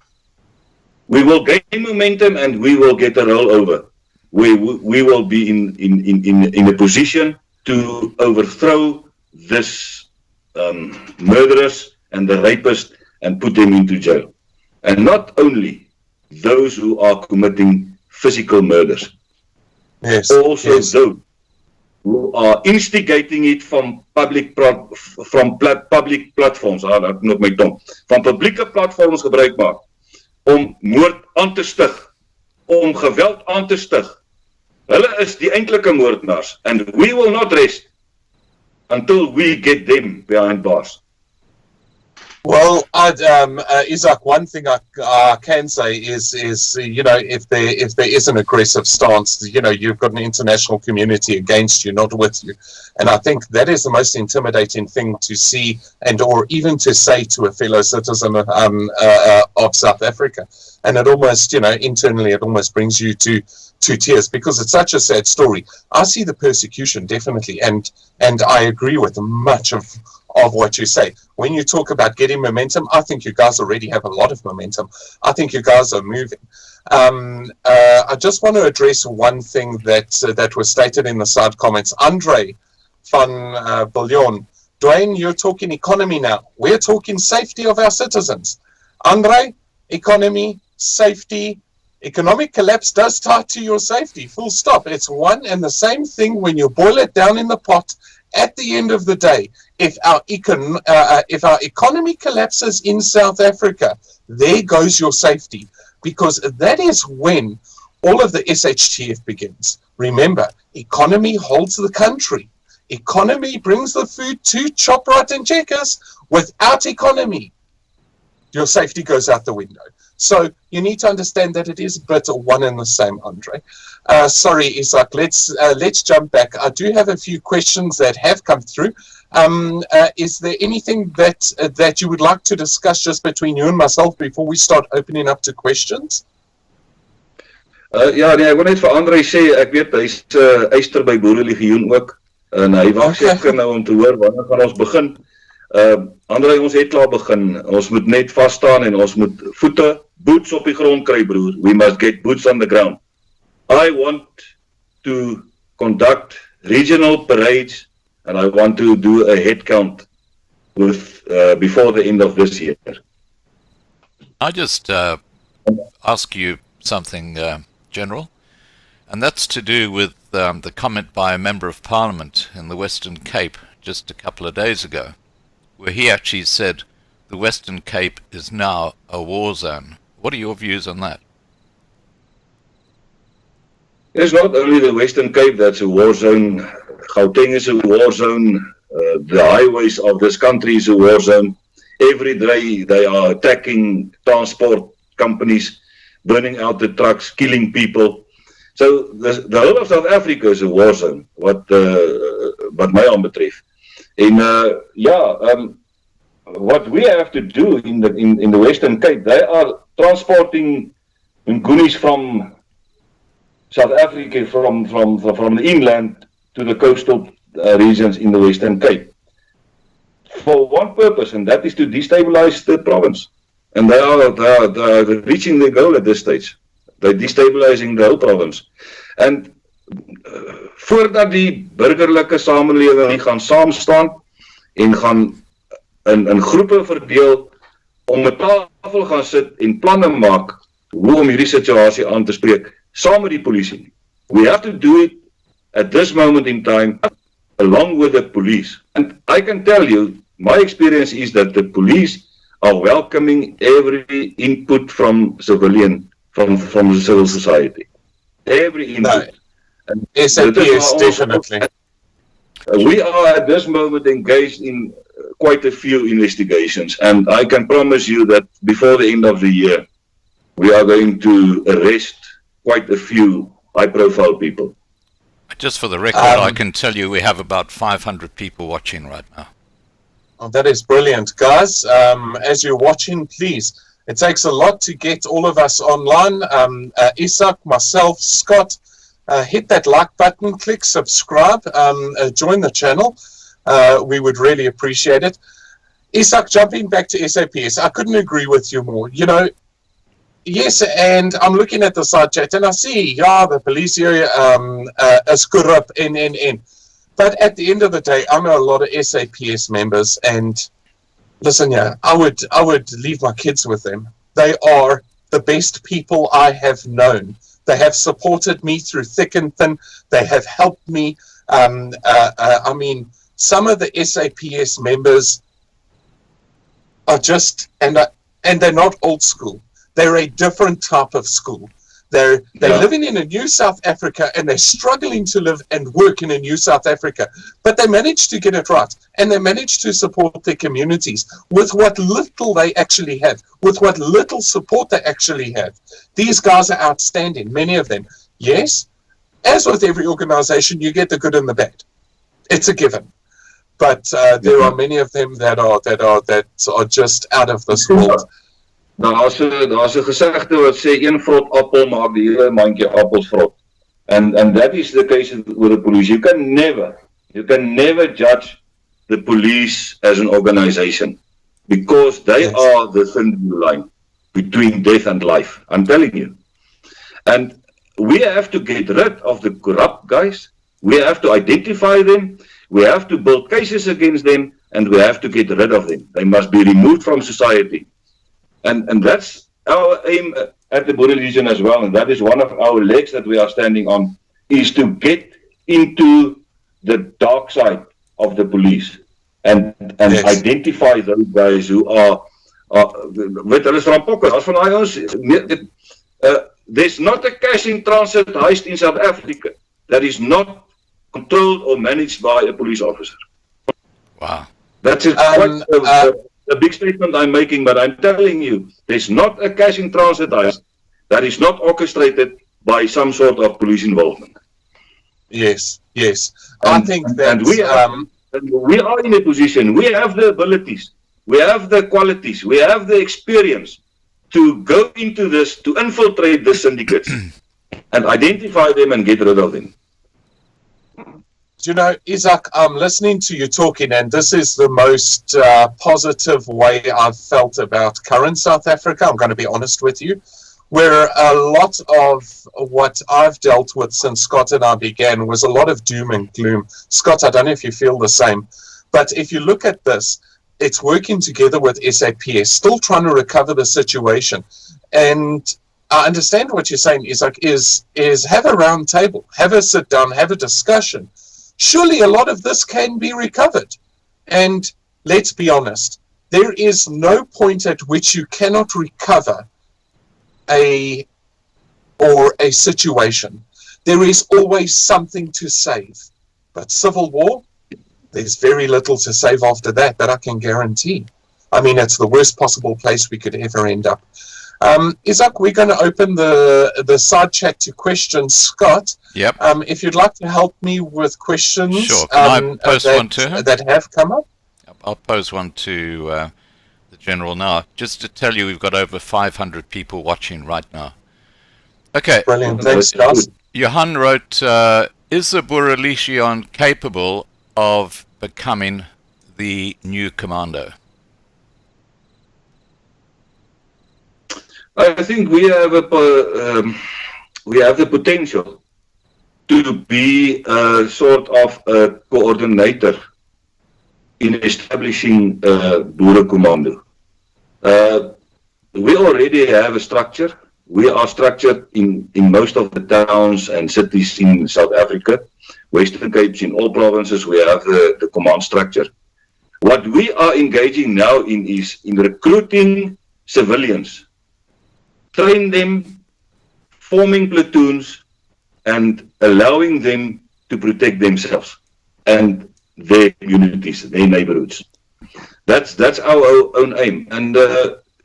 We will gain momentum and we will get a rollover. We will be in a position to overthrow this murderers and the rapists and put them into jail. And not only those who are committing physical murders, also those who are instigating it from public platforms, not my tong, van publieke platforms gebruik maak, om moord aan te stig, om geweld aan te stig. Hulle is die eintlike moordenaars, and we will not rest until we get them behind bars. Well, Izak, one thing I can say is if there is an aggressive stance, you've got an international community against you, not with you, and I think that is the most intimidating thing to see or even to say to a fellow citizen of South Africa, and it almost internally it almost brings you to tears because it's such a sad story. I see the persecution definitely, and I agree with much of what you say. When you talk about getting momentum, I think you guys already have a lot of momentum. I think you guys are moving. I just want to address one thing that was stated in the side comments. Andre van Boerelegioen, Dwayne, you're talking economy now. We're talking safety of our citizens. Andre, economy, safety, economic collapse does tie to your safety, full stop. It's one and the same thing when you boil it down in the pot. At the end of the day, if our economy collapses in South Africa, there goes your safety, because that is when all of the SHTF begins. Remember, economy holds the country. Economy brings the food to Shoprite and Checkers. Without economy, your safety goes out the window. So you need to understand that it is a bit one and the same, Andre. Sorry, Izak, let's jump back. I do have a few questions that have come through. Is there anything that you would like to discuss just between you and myself before we start opening up to questions? Ja, nee, ek wil net vir Andre sê, ek weet hy's eister by Boerelegioen ook, en hy wag seker nou om te hoor wanneer gaan ons begin. Andre, ons het klaar begin. Ons moet net vas staan en ons moet boots op die grond kry, broer. We must get boots on the ground. I want to conduct regional parades and I want to do a head count before the end of this year. I just ask you something, General, and that's to do with the comment by a Member of Parliament in the Western Cape just a couple of days ago, where he actually said the Western Cape is now a war zone. What are your views on that? It's not only the Western Cape that's a war zone. Gauteng is a war zone. The highways of this country is a war zone. Every day they are attacking transport companies, burning out the trucks, killing people. So the whole of South Africa is a war zone, wat my aanbetref. En what we have to do in the Western Cape, they are transporting goodies from South Africa, from the inland to the coastal regions in the Western Cape, for one purpose, and that is to destabilize the province. And they are reaching their goal at this stage. They're destabilizing the whole province. And voordat die burgerlike samelewing nie gaan saamstaan en gaan in groepe verdeel om 'n tafel gaan sit en planne maak hoe om hierdie situasie aan te spreek saam met die polisie. We have to do it at this moment in time along with the police. And I can tell you, my experience is that the police are welcoming every input from from the civil society. Every input. No. SAPS, definitely. We are at this moment engaged in quite a few investigations, and I can promise you that before the end of the year, we are going to arrest quite a few high-profile people. Just for the record, I can tell you we have about 500 people watching right now. Oh, that is brilliant, guys. As you're watching, please, it takes a lot to get all of us online. Izak, myself, Scott, hit that like button, click subscribe, join the channel. We would really appreciate it. Izak, jumping back to SAPS, I couldn't agree with you more. You know, yes, and I'm looking at the side chat and I see, the police area is corrupt, in. But at the end of the day, I know a lot of SAPS members, and listen, I would leave my kids with them. They are the best people I have known. They have supported me through thick and thin. They have helped me. I mean, some of the SAPS members are just, and they're not old school. They're a different type of school. They're living in a new South Africa, and they're struggling to live and work in a new South Africa. But they managed to get it right, and they managed to support their communities with what little they actually have, with what little support they actually have. These guys are outstanding, many of them. Yes, as with every organization, you get the good and the bad. It's a given. But there are many of them that are just out of this world. Daar's 'n gesegde wat sê een vrot appel maak die hele mandjie appels vrot. And that is the case with the police. You can never judge the police as an organization because they are the thin line between death and life. I'm telling you. And we have to get rid of the corrupt guys. We have to identify them. We have to build cases against them, and we have to get rid of them. They must be removed from society. And that's our aim at the Boerelegioen as well, and that is one of our legs that we are standing on, is to get into the dark side of the police and identify those guys who are weet hulle is rampokke, as van daai ons there's not a cash in transit heist in South Africa that is not controlled or managed by a police officer. Wow. That's quite a big statement I'm making, but I'm telling you, there's not a cash in transit heist that is not orchestrated by some sort of police involvement. Yes. I think that... And we are in a position, we have the abilities, we have the qualities, we have the experience to go into this, to infiltrate the syndicates and identify them and get rid of them. You know, Izak, I'm listening to you talking, and this is the most positive way I've felt about current South Africa. I'm going to be honest with you, where a lot of what I've dealt with since Scott and I began was a lot of doom and gloom. Scott, I don't know if you feel the same, but if you look at this, it's working together with SAPS, still trying to recover the situation. And I understand what you're saying, Izak, is have a round table, have a sit down, have a discussion. Surely a lot of this can be recovered. And let's be honest, there is no point at which you cannot recover a situation. There is always something to save. But civil war, there's very little to save after that I can guarantee. I mean, it's the worst possible place we could ever end up. Izak, we're going to open the side chat to questions. Scott, yep. If you'd like to help me with questions sure. Can I post one to him? That have come up. I'll pose one to the General now. Just to tell you, we've got over 500 people watching right now. Okay. Brilliant. Thanks, guys. Johan wrote, is the Boerelegioen capable of becoming the new commando? I think we have the potential to be a sort of a coordinator in establishing Boerecommando. We already have a structure. We are structured in most of the towns and cities in South Africa, Western Cape, in all provinces. We have the command structure. What we are engaging now in is in recruiting civilians, train them, forming platoons, and allowing them to protect themselves and their communities, their neighborhoods. That's our own aim. And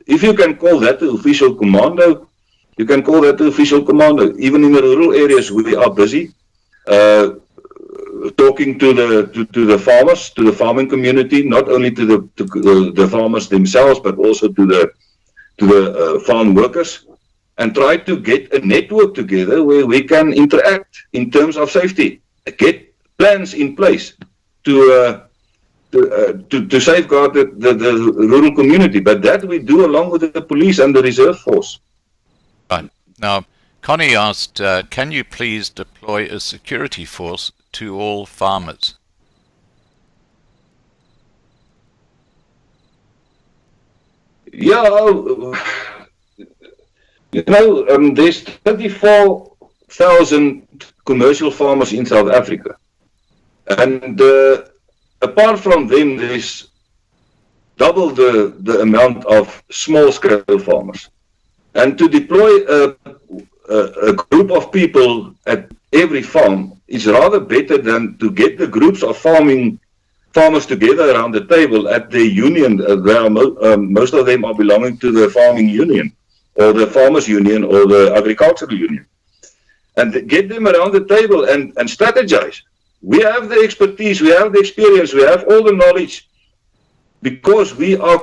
if you can call that the official commando, you can call that the official commando. Even in the rural areas, we are busy talking to the farmers, to the farming community, not only to the farmers themselves, but also to the farm workers, and try to get a network together where we can interact in terms of safety, get plans in place to safeguard the rural community. But that we do along with the police and the reserve force. Right. Now, Connie asked, can you please deploy a security force to all farmers? Yeah, you know, there's 34,000 commercial farmers in South Africa. And apart from them, there's double the amount of small-scale farmers. And to deploy a group of people at every farm is rather better than to get the groups of farmers together around the table at the union, where most of them are belonging to the farming union, or the farmers union, or the agricultural union. And get them around the table and strategize. We have the expertise, we have the experience, we have all the knowledge, because we are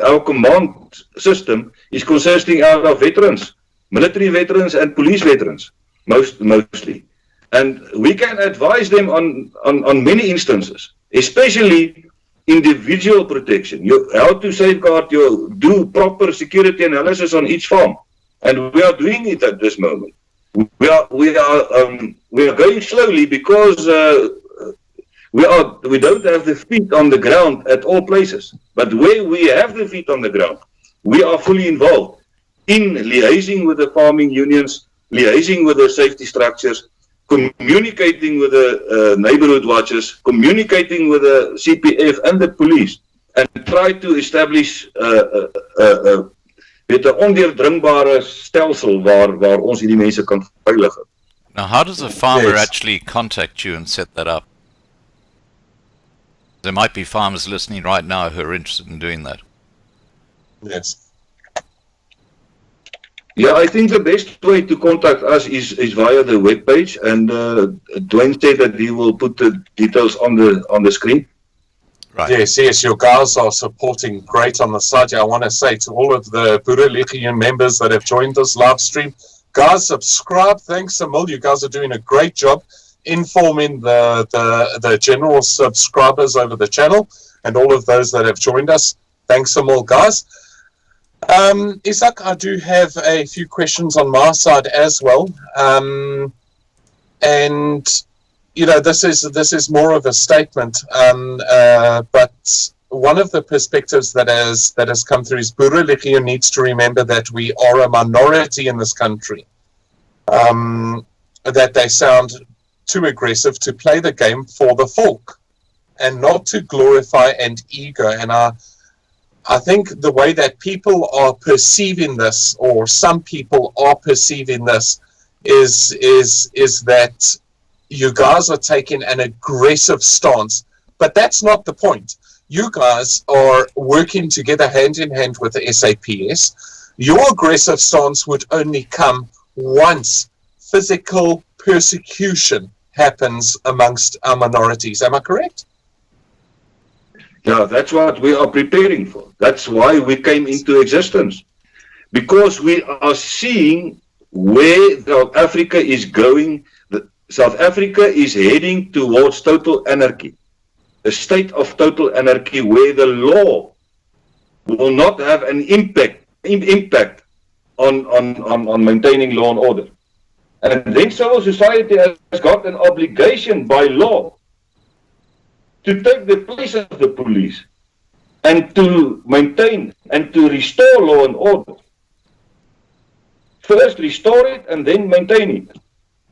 our command system is consisting out of veterans, military veterans and police veterans, mostly. And we can advise them on many instances, especially individual protection, how to safeguard, do proper security analysis on each farm. And we are doing it at this moment. We are going slowly because we don't have the feet on the ground at all places. But where we have the feet on the ground, we are fully involved in liaising with the farming unions, liaising with the safety structures, communicating with the neighborhood watches, communicating with the CPF and the police, and try to establish met 'n ondeurdringbare stelsel waar ons hierdie mense kan veilig. Now, how does a farmer actually contact you and set that up? There might be farmers listening right now who are interested in doing that. Yes. Yeah, I think the best way to contact us is via the webpage, and Dwayne said that he will put the details on the screen. Right. Yes, your guys are supporting great on the side. I want to say to all of the Boerelegioen members that have joined this live stream, guys, subscribe. Thanks a mil. You guys are doing a great job informing the general subscribers over the channel, and all of those that have joined us. Thanks a mil, guys. Izak, I do have a few questions on my side as well, and you know, this is more of a statement, but one of the perspectives that has come through is Boerelegioen needs to remember that we are a minority in this country, that they sound too aggressive to play the game for the folk and not to glorify and ego. And I think the way that people are perceiving this, or some people are perceiving this, is that you guys are taking an aggressive stance, but that's not the point. You guys are working together hand in hand with the SAPS. Your aggressive stance would only come once physical persecution happens amongst our minorities. Am I correct? Yeah, that's what we are preparing for. That's why we came into existence. Because we are seeing where South Africa is going. South Africa is heading towards total anarchy. A state of total anarchy where the law will not have an impact on maintaining law and order. And then civil society has got an obligation by law to take the place of the police and to maintain and to restore law and order. First restore it and then maintain it.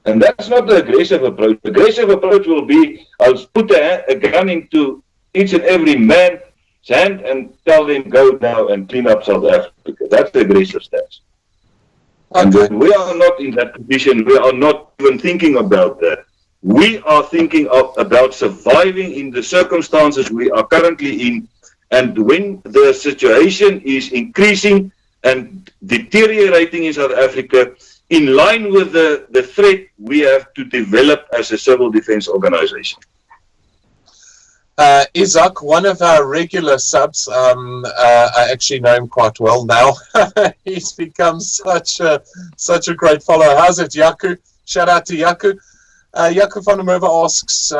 And that's not the aggressive approach. The aggressive approach will be, I'll put a gun into each and every man's hand and tell them go now and clean up South Africa. That's the aggressive stance. Okay. And we are not in that position. We are not even thinking about that. We are thinking about surviving in the circumstances we are currently in. And when the situation is increasing and deteriorating in South Africa, in line with the threat we have to develop as a civil defense organization. Izak, one of our regular subs, I actually know him quite well now. He's become such a great follower. How's it, Yaku? Shout out to Yaku. Yaku van der Merwe asks,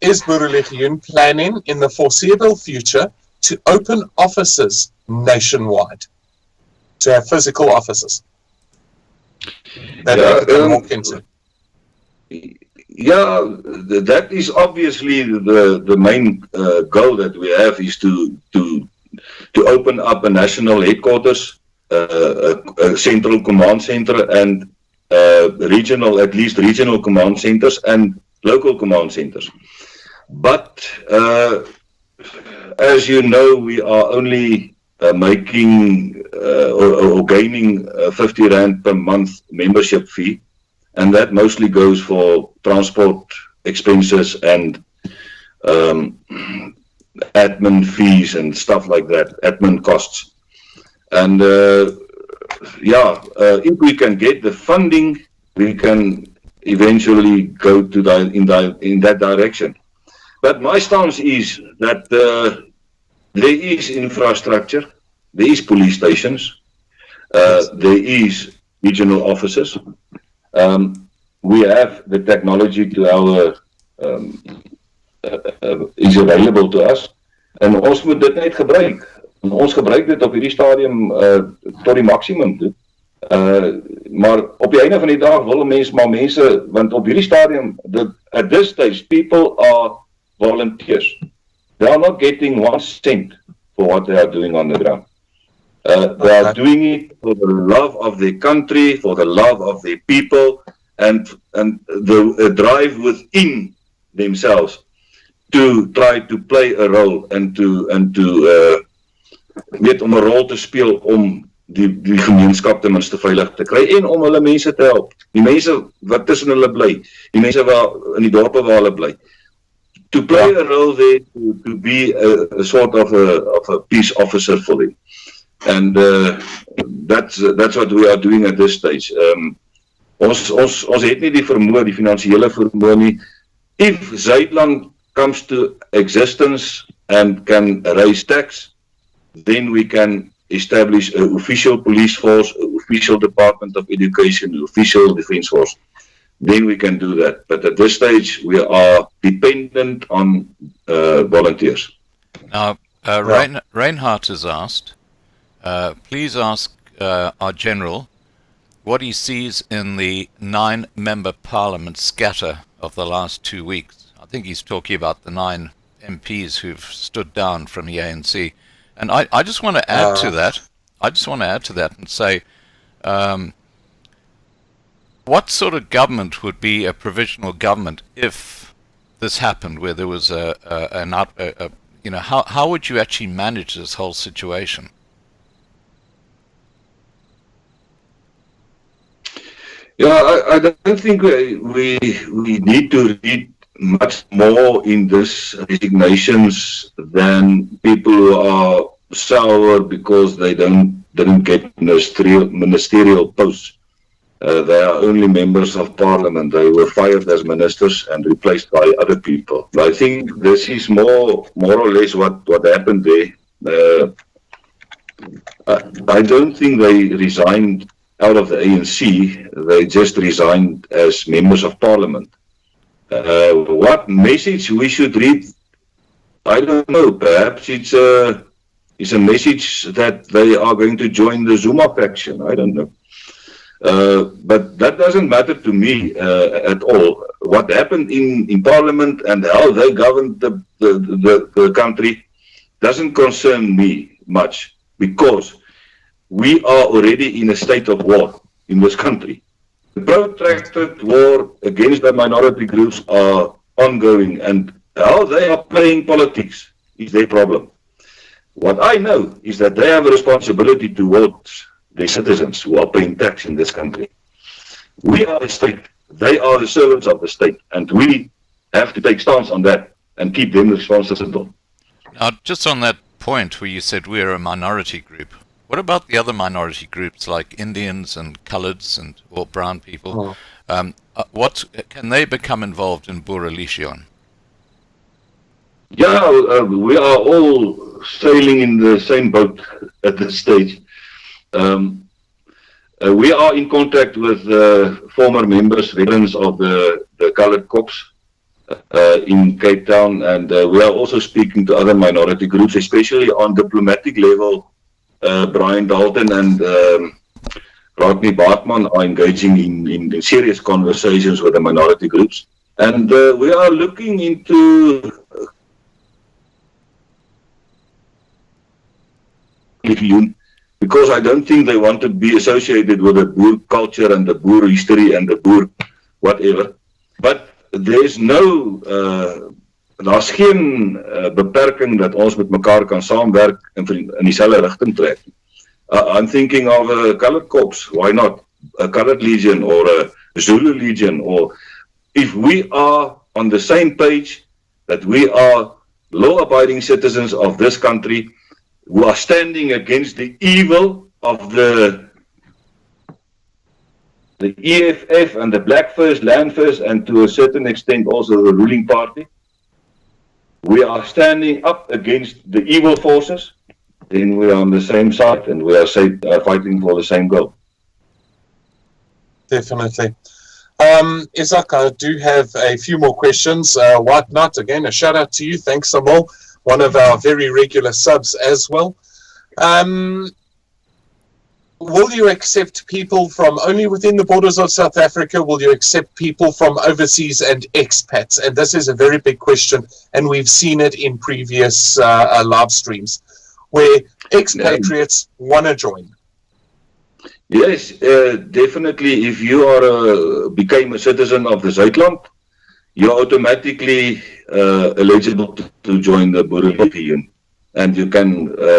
is Boerelegioen planning in the foreseeable future to open offices nationwide? To have physical offices that they can walk into. Yeah, that is obviously the main goal that we have, is to open up a national headquarters, a central command center, and at least regional command centers, and local command centers. But as you know, we are only making or gaining 50 Rand per month membership fee, and that mostly goes for transport expenses and admin fees and stuff like that, admin costs. And if we can get the funding, we can eventually go to in that direction. But my stance is that there is infrastructure, there is police stations, there is regional offices. We have the technology to our is available to us, en ons moet dit net gebruik. En ons gebruik dit op hierdie stadium tot die maksimum toe. Maar op die einde van die dag wil mense, want op hierdie stadium, at this stage, people are volunteers. They are not getting 1 cent for what they are doing on the ground. They are doing it for the love of their country, for the love of their people, and the drive within themselves to try to play a role and to om 'n rol te speel om die gemeenskap ten minste veilig te kry en om hulle mense te help. Die mense wat tussen hulle bly, die mense in die dorpe waar hulle bly. To play a role there, to be a sort of a peace officer for them. And that's what we are doing at this stage. Ons het nie die vermoë, die finansiële vermoë nie. If Zuidland comes to existence and can raise tax, then we can establish an official police force, an official Department of Education, an official defense force. Then we can do that. But at this stage, we are dependent on volunteers. Now, Reinhardt has asked, please ask our General what he sees in the 9-member Parliament scatter of the last 2 weeks. I think he's talking about the 9 MPs who've stood down from the ANC. And I just want to add to that. I just want to add to that and say, what sort of government would be a provisional government if this happened, where there was how would you actually manage this whole situation? Yeah, I don't think we need to read much more in this resignations than people who are sour because they didn't get ministerial posts. They are only members of parliament. They were fired as ministers and replaced by other people. I think this is more or less what happened there. I don't think they resigned out of the ANC. They just resigned as members of parliament. What message we should read? I don't know. Perhaps it's a message that they are going to join the Zuma faction. I don't know. But that doesn't matter to me at all. What happened in Parliament and how they governed the country doesn't concern me much, because we are already in a state of war in this country. The protracted war against the minority groups are ongoing, and how they are playing politics is their problem. What I know is that they have a responsibility towards the citizens who are paying tax in this country. We are the state, they are the servants of the state, and we have to take stance on that and keep them responsible. Now, just on that point where you said we're a minority group, what about the other minority groups like Indians and Coloureds or brown people? What can they become involved in Boerelegioen? Yeah, we are all sailing in the same boat at this stage. We are in contact with former members, veterans of the Coloured Corps in Cape Town, and we are also speaking to other minority groups, especially on diplomatic level. Brian Dalton and Rodney Bartman are engaging in serious conversations with the minority groups, and we are looking into because I don't think they want to be associated with the Boer culture and the Boer history and the Boer whatever. But there's no daar's geen beperking dat ons met mekaar kan saamwerk en in dieselfde rigting trek. I'm thinking of a colored corps, why not? A colored legion or a Zulu legion, or if we are on the same page that we are law-abiding citizens of this country who are standing against the evil of the EFF and the Black First, Land First, and to a certain extent also the ruling party. We are standing up against the evil forces, then we are on the same side and we are fighting for the same goal. Definitely. Izak, I do have a few more questions. White Knight, again, a shout out to you. Thanks, Amal, one of our very regular subs as well. Will you accept people from only within the borders of South Africa? Will you accept people from overseas and expats? And this is a very big question, and we've seen it in previous live streams, where expatriates want to join. Yes, definitely. If you became a citizen of the Zuidland, you're automatically eligible to join the Boerelegioen, and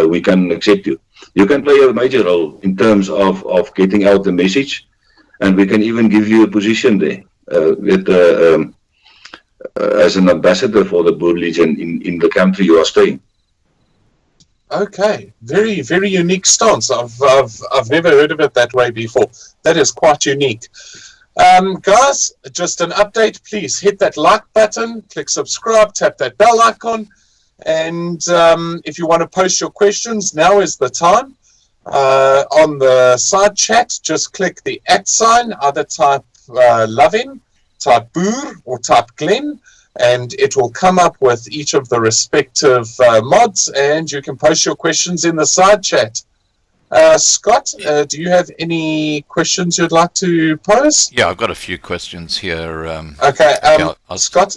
we can accept you. You can play a major role in terms of getting out the message, and we can even give you a position there as an ambassador for the Boerelegioen in the country you are staying. Okay, very, very unique stance. I've never heard of it that way before. That is quite unique. Guys, just an update. Please hit that like button, click subscribe, tap that bell icon. And if you want to post your questions, now is the time. On the side chat, just click the @sign, either type Lovin, type Boer, or type Glenn, and it will come up with each of the respective mods, and you can post your questions in the side chat. Scott, do you have any questions you'd like to pose? Yeah, I've got a few questions here. Okay, I'll Scott,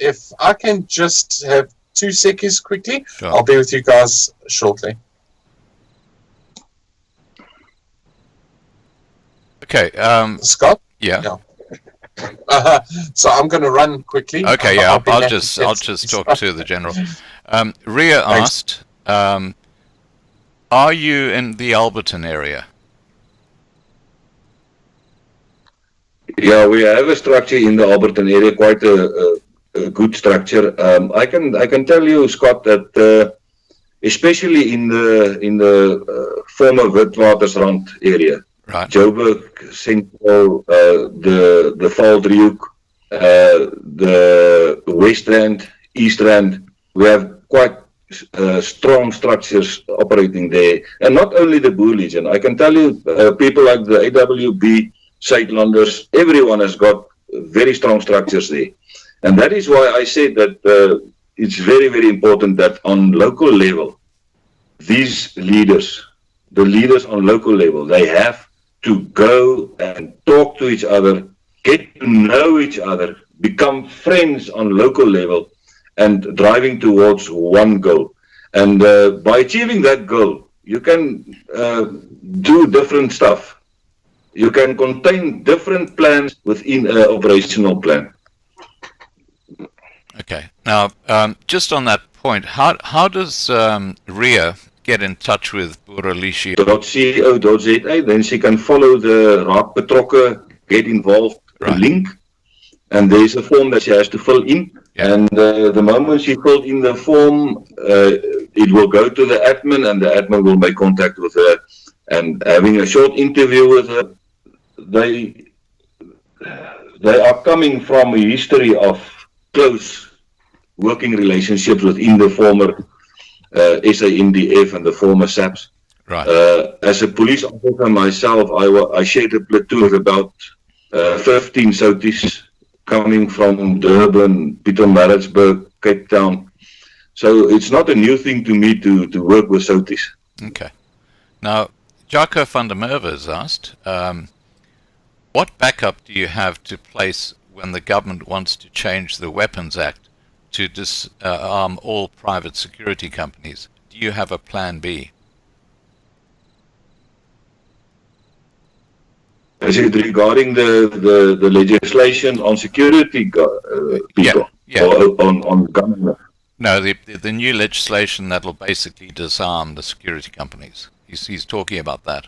if I can just have 2 seconds quickly, Sure. I'll be with you guys shortly. Okay. Scott? Yeah. So I'm going to run quickly. Okay. Yeah. I'll be I'll back. just talk to the general. Ria asked, "Are you in the Alberton area?" Yeah, we have a structure in the Alberton area, quite a good structure. I can tell you, Scott, that especially in the former Witwatersrand area, Right. Joburg, Central, the Valdriehoek, the West Rand, East Rand, we have quite strong structures operating there. And not only the Boerelegioen, I can tell you people like the AWB, Zuidlanders, everyone has got very strong structures there. And that is why I said that it's very, very important that on local level, these leaders, the leaders on local level, they have to go and talk to each other, get to know each other, become friends on local level, and driving towards one goal. And by achieving that goal, you can do different stuff. You can contain different plans within an operational plan. Okay. Now, just on that point, how does Ria get in touch with Boerelegioen? .co.za, then she can follow the Raak Betrokke, get involved link, and there's a form that she has to fill in. Yeah. And the moment she filled in the form, it will go to the admin, and the admin will make contact with her and having a short interview with her. They are coming from a history of close working relationships within the former SANDF and the former SAPS. Right. As a police officer myself, I shared a platoon with about 15 Soties coming from Durban, Pietermaritzburg, Cape Town. So it's not a new thing to me to work with Soties. Okay. Now, Jaco van der Merwe has asked, what backup do you have to place when the government wants to change the Weapons Act to disarm all private security companies? Do you have a plan B? Is it regarding the legislation on security people? Yeah. Or on government? No, the new legislation that will basically disarm the security companies. He's talking about that.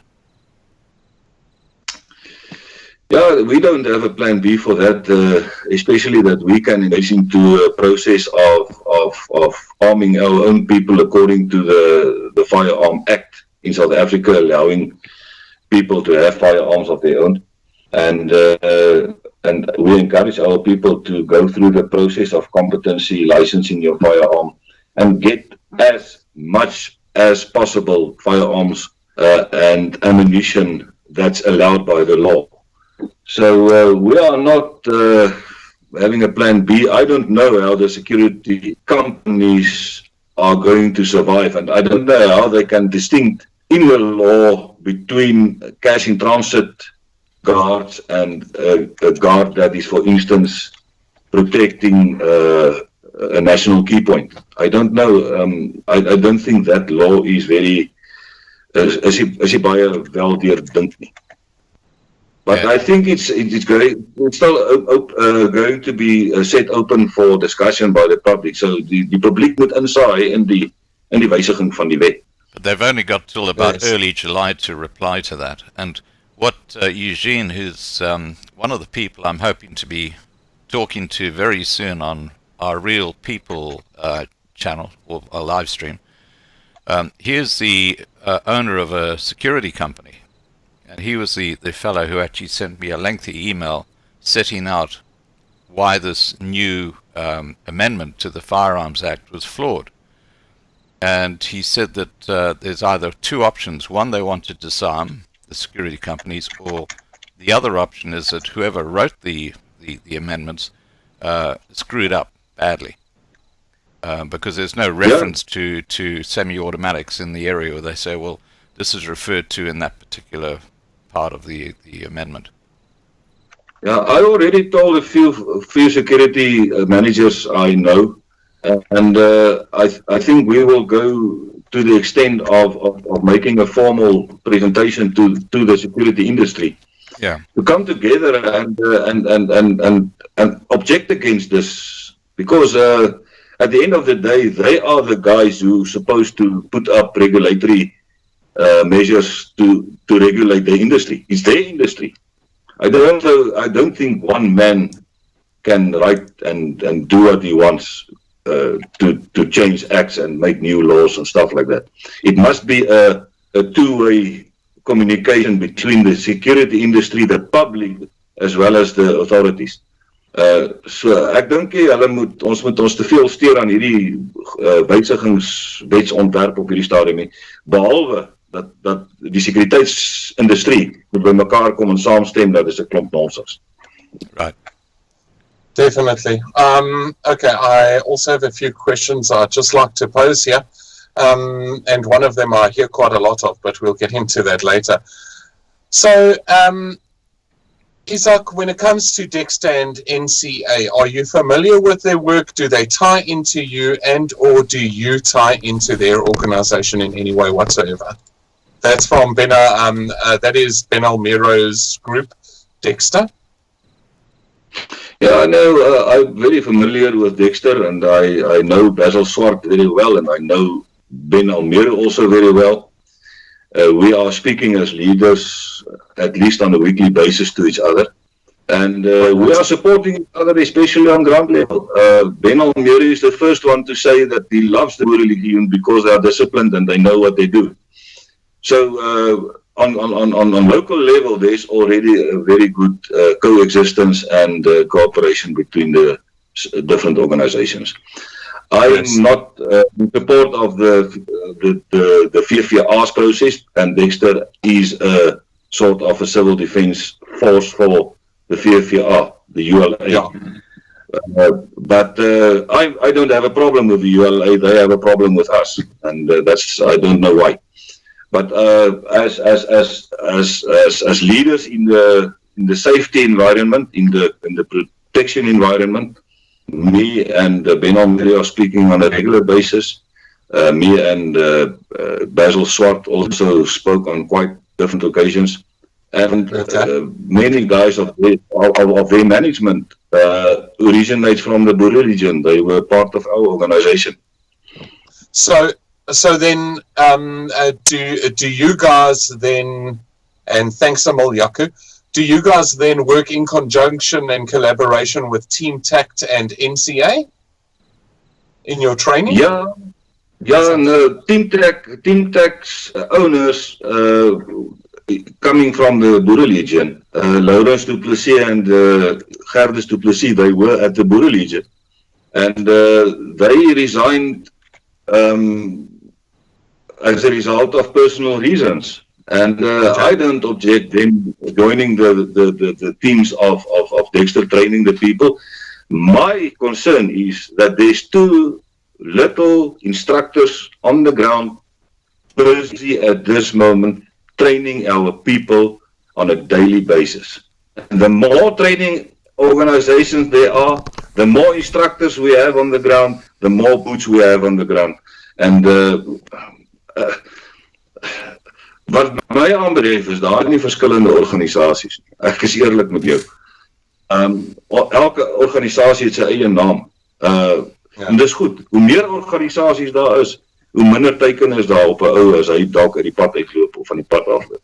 Yeah, we don't have a plan B for that, especially that we can engage into a process of arming our own people according to the Firearm Act in South Africa, allowing people to have firearms of their own. And we encourage our people to go through the process of competency, licensing your firearm, and get as much as possible firearms and ammunition that's allowed by the law. So we are not having a plan B. I don't know how the security companies are going to survive, and I don't know how they can distinct in the law between cash in transit guards and a guard that is, for instance, protecting a national key point. I don't know. I don't think that law is very as jy baie wel deurdink nie. But I think it's still going to be set open for discussion by the public. So die publiek moet insaai in die wysiging van die wet. But they've only got till about early July to reply to that. And what Eugene, who's one of the people I'm hoping to be talking to very soon on our Real People channel or a live stream, he is the owner of a security company. And he was the fellow who actually sent me a lengthy email setting out why this new amendment to the Firearms Act was flawed. And he said that there's either two options. One, they want to disarm the security companies, or the other option is that whoever wrote the amendments screwed up badly. Because there's no reference to semi-automatics in the area where they say, well, this is referred to in that particular part of the amendment. Yeah, I already told a few security managers I know, and I think we will go to the extent of making a formal presentation to the security industry. Yeah. To come together and object against this, because at the end of the day, they are the guys who are supposed to put up regulatory measures to regulate the industry. It's their industry. I don't think one man can write and do what he wants to change acts and make new laws and stuff like that. It must be a two-way communication between the security industry, the public, as well as the authorities. So ek dink ons moet ons te veel steur aan hierdie wysigingswetsontwerp op hierdie stadium nie, behalwe dat die sekuriteitsindustrie moet by mekaar kom en saamstem dat is 'n klomp nonsens. Right. Definitely. Okay, I also have a few questions I'd just like to pose here. And one of them I hear quite a lot of, but we'll get into that later. So, Izak, when it comes to Dexter and NCA, are you familiar with their work? Do they tie into you, and or do you tie into their organization in any way whatsoever? That's from that is Ben Almiro's group, Dexter. Yeah, I know. I'm very familiar with Dexter, and I know Basil Swart very well, and I know Ben Almiro also very well. We are speaking as leaders, at least on a weekly basis, to each other. And we are supporting each other, especially on ground level. Ben Almiro is the first one to say that he loves the Boerelegioen because they are disciplined and they know what they do. So on local level, there's already a very good coexistence and cooperation between the different organizations. I'm not in support of the VVR's process, and Dexter is a sort of a civil defense force for the VVR, the ULA. Yeah. But I don't have a problem with the ULA. They have a problem with us, and that's I don't know why. But as leaders in the safety environment, in the protection environment, me and Ben Almiro are speaking on a regular basis. Me and Basil Swart also spoke on quite different occasions. And many guys of their management originates from the Boerelegioen. They were part of our organization. So then, do you guys then, and thanks Amal Yaku, do you guys then work in conjunction and collaboration with Team Tact and NCA in your training? Yeah, no, Team Tact's owners coming from the Boerelegioen, Laurens du Plessis and Gerdus du Plessis, they were at the Boerelegioen, and they resigned as a result of personal reasons. And I don't object them joining the teams of Dexter, training the people. My concern is that there's too little instructors on the ground busy at this moment training our people on a daily basis. And the more training organizations there are, the more instructors we have on the ground, the more boots we have on the ground. And wat my aanbetref is daar nie verskillende organisasies. Ek is eerlik met jou. Elke organisasie het sy eie naam. En dis goed. Hoe meer organisasies daar is, hoe minder teiken is daar op 'n ou as hy dalk uit die pad uitloop of van die pad afloop.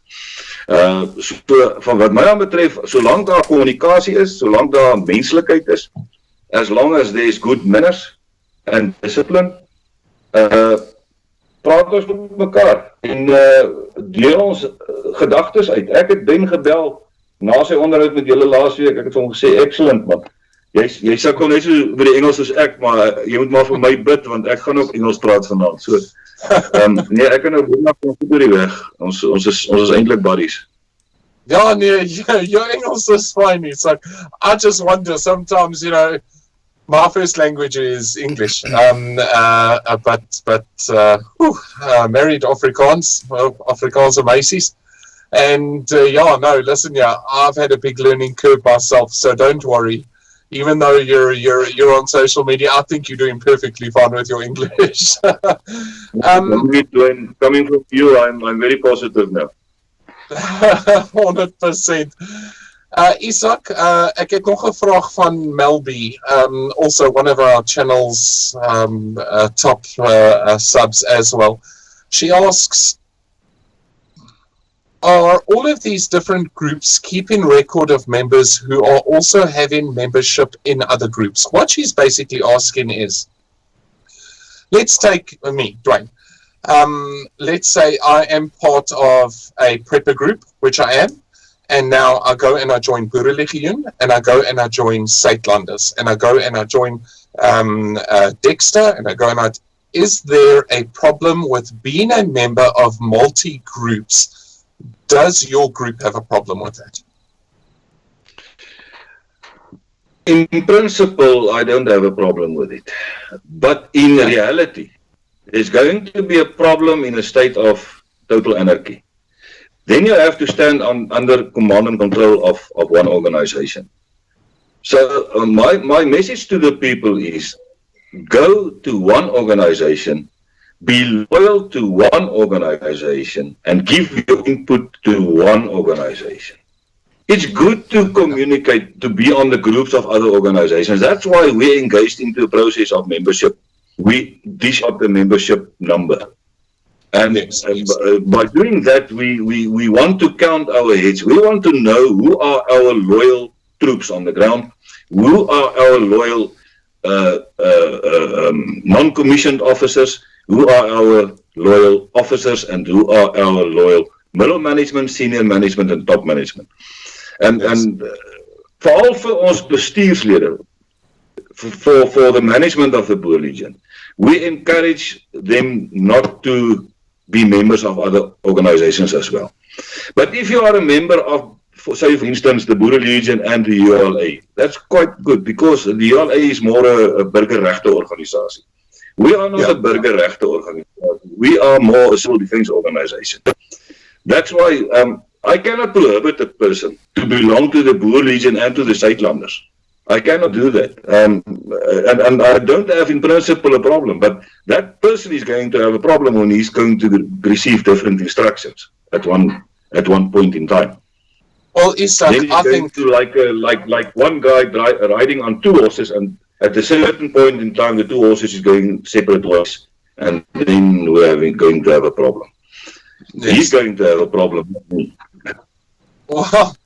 So van wat my aanbetref, solank daar kommunikasie is, solank daar menslikheid is, as long as there is good manners and discipline, praat ons met mekaar en deel ons gedagtes uit. Ek het Ben gebel na sy onderhoud met julle laasweek. Ek het vir hom gesê, excellent man, jy sukkel net so by die Engels soos ek, maar jy moet maar vir my bid, want ek gaan ook Engels praat vanaand. So, nee, ek kan nou boonaf van goed oor die weg. Ons is eintlik buddies. Yeah, nee, your English is fine. It's like, I just wonder sometimes, my first language is English, but married Afrikaans, Afrikaanse meisies. And listen, I've had a big learning curve myself, so don't worry. Even though you're on social media, I think you're doing perfectly fine with your English. Coming from you, I'm very positive now. 100%. Izak, ek het nog 'n vraag van Melby, also one of our channel's top subs as well. She asks, are all of these different groups keeping record of members who are also having membership in other groups? What she's basically asking is, let's take me, Dwayne. Let's say I am part of a prepper group, which I am, and now I go and I join Boerelegioen, and I go and I join Suidlanders, and I go and I join Dexter, and I go and is there a problem with being a member of multi-groups? Does your group have a problem with that? In principle, I don't have a problem with it. But in reality, there's going to be a problem in a state of total anarchy. Then you have to stand under command and control of one organization. So my message to the people is, go to one organization, be loyal to one organization, and give your input to one organization. It's good to communicate, to be on the groups of other organizations. That's why we're engaged into the process of membership. We dish up the membership number. And by doing that, we want to count our heads. We want to know who are our loyal troops on the ground, who are our loyal non-commissioned officers, who are our loyal officers, and who are our loyal middle management, senior management, and top management. And veral vir ons bestuurslede, for the management of the Boerelegioen, we encourage them not to be members of other organizations as well. But if you are a member of, say for instance, the Boerelegioen and the ULA, that's quite good, because the ULA is more a burgerregte organisasie. We are not a burgerregte organization. We are more a civil defense organization. That's why I cannot prohibit a person to belong to the Boerelegioen and to the Suidlanders. I cannot do that. And I don't have in principle a problem, but that person is going to have a problem when he's going to receive different instructions at one point in time. Well, Izak, Then I it's going think to like one guy riding on two horses, and at a certain point in time, the two horses is going separate ways, and then we're going to have a problem. yes. He's going to have a problem. Well,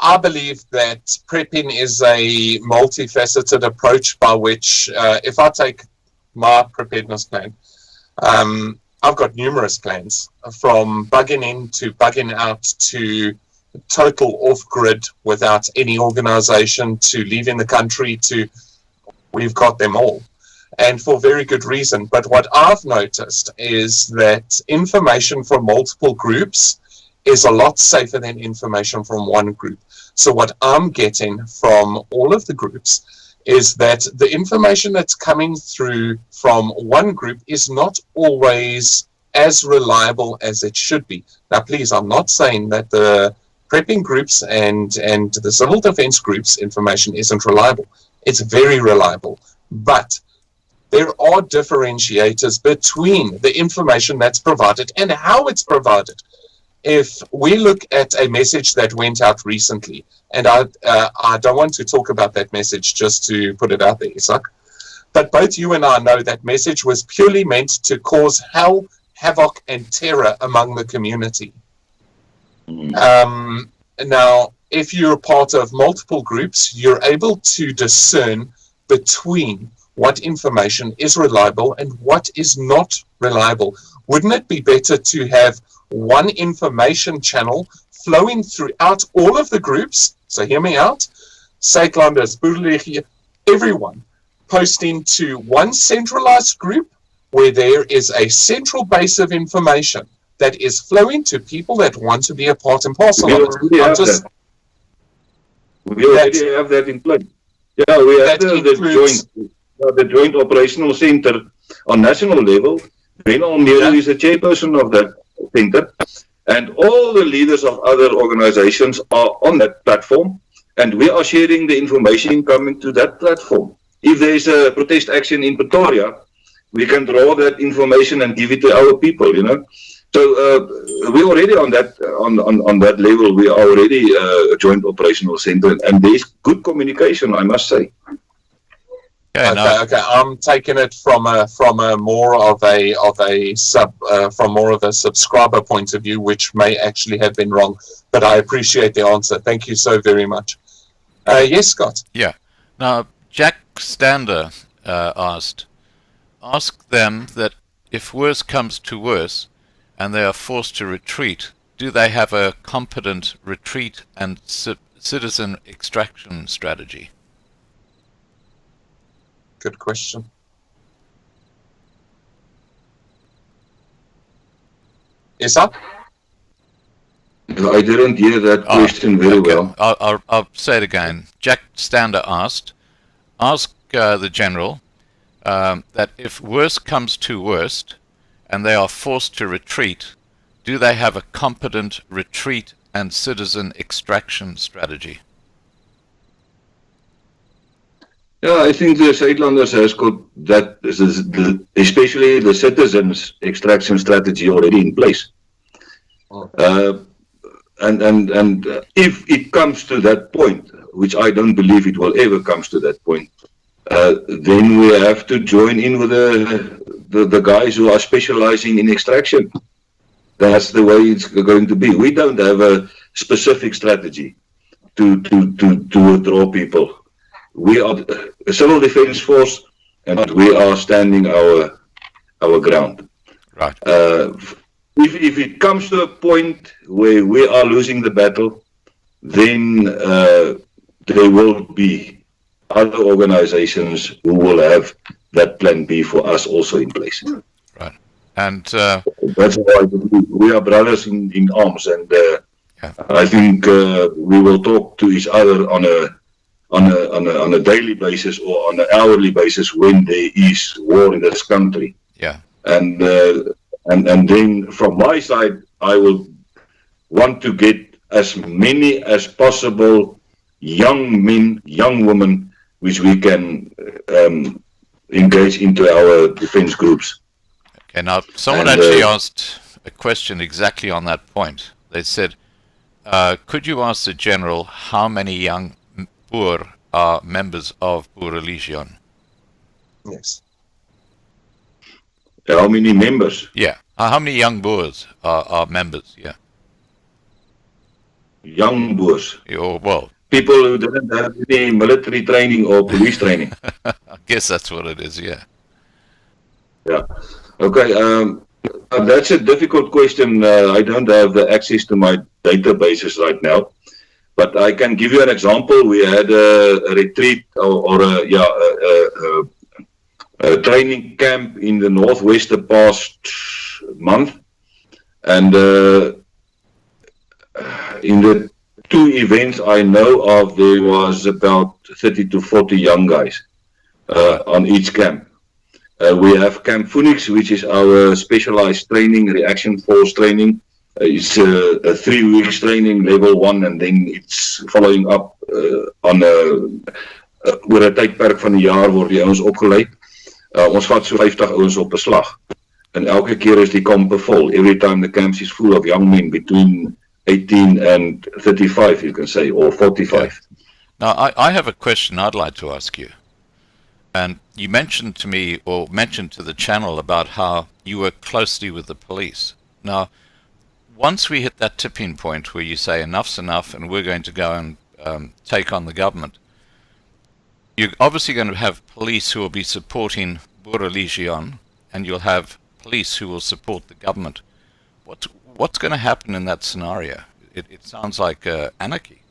I believe that prepping is a multifaceted approach by which, if I take my preparedness plan, I've got numerous plans, from bugging in to bugging out to total off-grid without any organization to leaving the country to, we've got them all. And for very good reason. But what I've noticed is that information from multiple groups is a lot safer than information from one group. So what I'm getting from all of the groups is that the information that's coming through from one group is not always as reliable as it should be. Now, please, I'm not saying that the prepping groups and the civil defense groups information isn't reliable. It's very reliable. But there are differentiators between the information that's provided and how it's provided. If we look at a message that went out recently, and I don't want to talk about that message just to put it out there, Izak, but both you and I know that message was purely meant to cause hell, havoc, and terror among the community. Now, if you're part of multiple groups, you're able to discern between what information is reliable and what is not reliable. Wouldn't it be better to have one information channel flowing throughout all of the groups? So hear me out. Sakelanders, Boerelegioen, everyone posting to one centralized group where there is a central base of information that is flowing to people that want to be a part and parcel of it. We already have that in place. Yeah, we have the joint operational center on national level. Dwayne O'Neill is the chairperson of that center, and all the leaders of other organizations are on that platform, and we are sharing the information coming to that platform. If there is a protest action in Pretoria, we can draw that information and give it to our people, you know. So we're already on that level. We are already a joint operational center, and there is good communication, I must say. Okay. I'm taking it from more of a subscriber point of view, which may actually have been wrong. But I appreciate the answer. Thank you so very much. Yes, Scott. Yeah. Now, Jack Stander ask them that if worse comes to worse, and they are forced to retreat, do they have a competent retreat and citizen extraction strategy? Good question. Izak? I didn't hear that question very well. I'll say it again. Jack Stander ask the general that if worse comes to worst and they are forced to retreat, do they have a competent retreat and citizen extraction strategy? Yeah, I think the Suidlanders has got that, especially the citizens' extraction strategy already in place. And if it comes to that point, which I don't believe it will ever comes to that point, then we have to join in with the guys who are specializing in extraction. That's the way it's going to be. We don't have a specific strategy to withdraw people. We are a civil defense force, and we are standing our ground. Right. If it comes to a point where we are losing the battle, then there will be other organizations who will have that plan B for us also in place. Right. And that's why we are brothers in arms, and I think we will talk to each other on a daily basis or on an hourly basis when there is war in this country. Yeah. And then from my side, I will want to get as many as possible young men, young women, which we can engage into our defense groups. Okay, now someone actually asked a question exactly on that point. They said, could you ask the General how many young Boer are members of Boerelegioen? Yes. How many members? Yeah. How many young Boers are members? Yeah. Young Boers. Well, People who didn't have any military training or police training. I guess that's what it is, yeah. Yeah. Okay. That's a difficult question. I don't have the access to my databases right now, but I can give you an example. We had a retreat or a training camp in the northwest the past month, and in the 2 events I know of, there was about 30 to 40 young guys on each camp. We have Camp Phoenix, which is our specialized training, reaction force training. It's a 3 weeks training, level 1, and then it's following up on oor 'n tydperk van 'n jaar word die ouens opgeleid. Ons vat so 50 ouens op beslag. En elke keer is die kampe vol. Every time the camps is full of young men between 18 and 35, you can say, or 45. Yeah. Now, I have a question I'd like to ask you. And you mentioned to me, or mentioned to the channel, about how you work closely with the police. Now, once we hit that tipping point where you say enough's enough and we're going to go and take on the government, you're obviously going to have police who will be supporting Boerelegioen, and you'll have police who will support the government. What's going to happen in that scenario? It sounds like anarchy.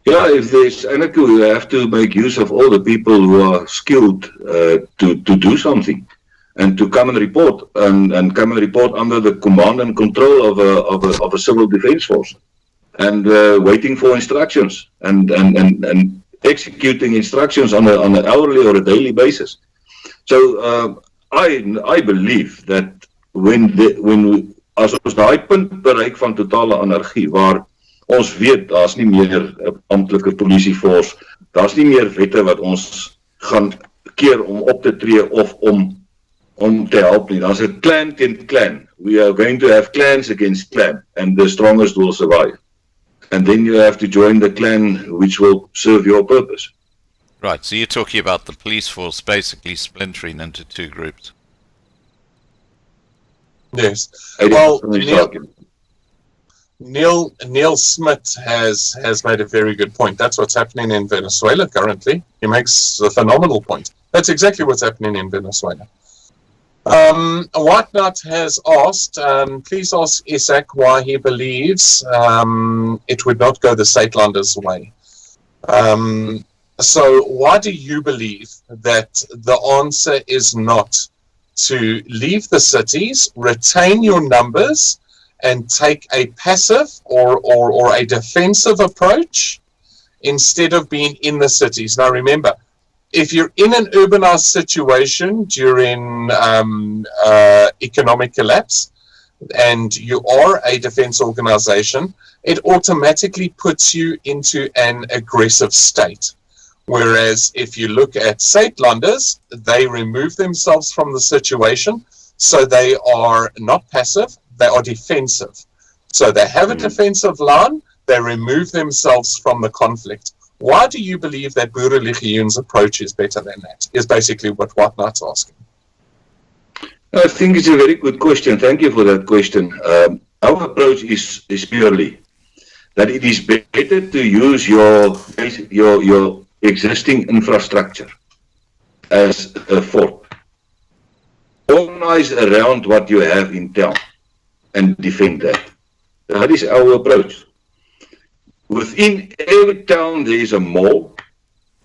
Yeah, if there's anarchy, we have to make use of all the people who are skilled to do something and to come and report and come and report under the command and control of a civil defense force, and waiting for instructions and executing instructions on an hourly or a daily basis. So I believe that as ons daai punt bereik van totale anargie, waar ons weet daar's nie meer 'n amptelike polisieforce, daar's nie meer wette wat ons gaan keer om op te tree of om te help nie. Daar's 'n clan teen clan. We are going to have clans against clan, and the strongest will survive. And then you have to join the clan which will serve your purpose. Right, so you're talking about the police force basically splintering into 2 groups. Yes. Well, Neil Smith has made a very good point. That's what's happening in Venezuela currently. He makes a phenomenal point. That's exactly what's happening in Venezuela. Whatnot has asked, please ask Izak why he believes it would not go the Statelanders' way. So why do you believe that the answer is not to leave the cities, retain your numbers, and take a passive or a defensive approach instead of being in the cities? Now remember, if you're in an urbanized situation during economic collapse and you are a defense organization, it automatically puts you into an aggressive state. Whereas if you look at Statelanders, they remove themselves from the situation, so they are not passive, they are defensive. So they have a defensive line, they remove themselves from the conflict. Why do you believe that Boerelegioen's approach is better than that? Is basically what Whatnot's asking. I think it's a very good question. Thank you for that question. Our approach is purely that it is better to use your existing infrastructure as a fort. Organize around what you have in town and defend that. That is our approach. Within every town there is a mall,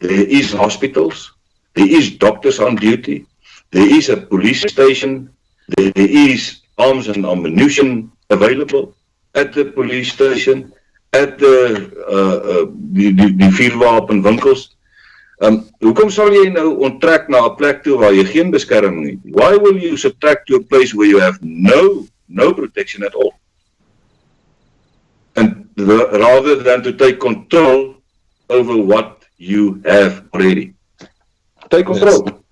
there is hospitals, there is doctors on duty, there is a police station, there is arms and ammunition available at the police station, at the vuurwapenwinkels. Hoekom sal jy nou onttrek na 'n plek toe waar jy geen beskerming het? Why will you subtract to a place where you have no protection at all? And rather than to take control over what you have already. Take control.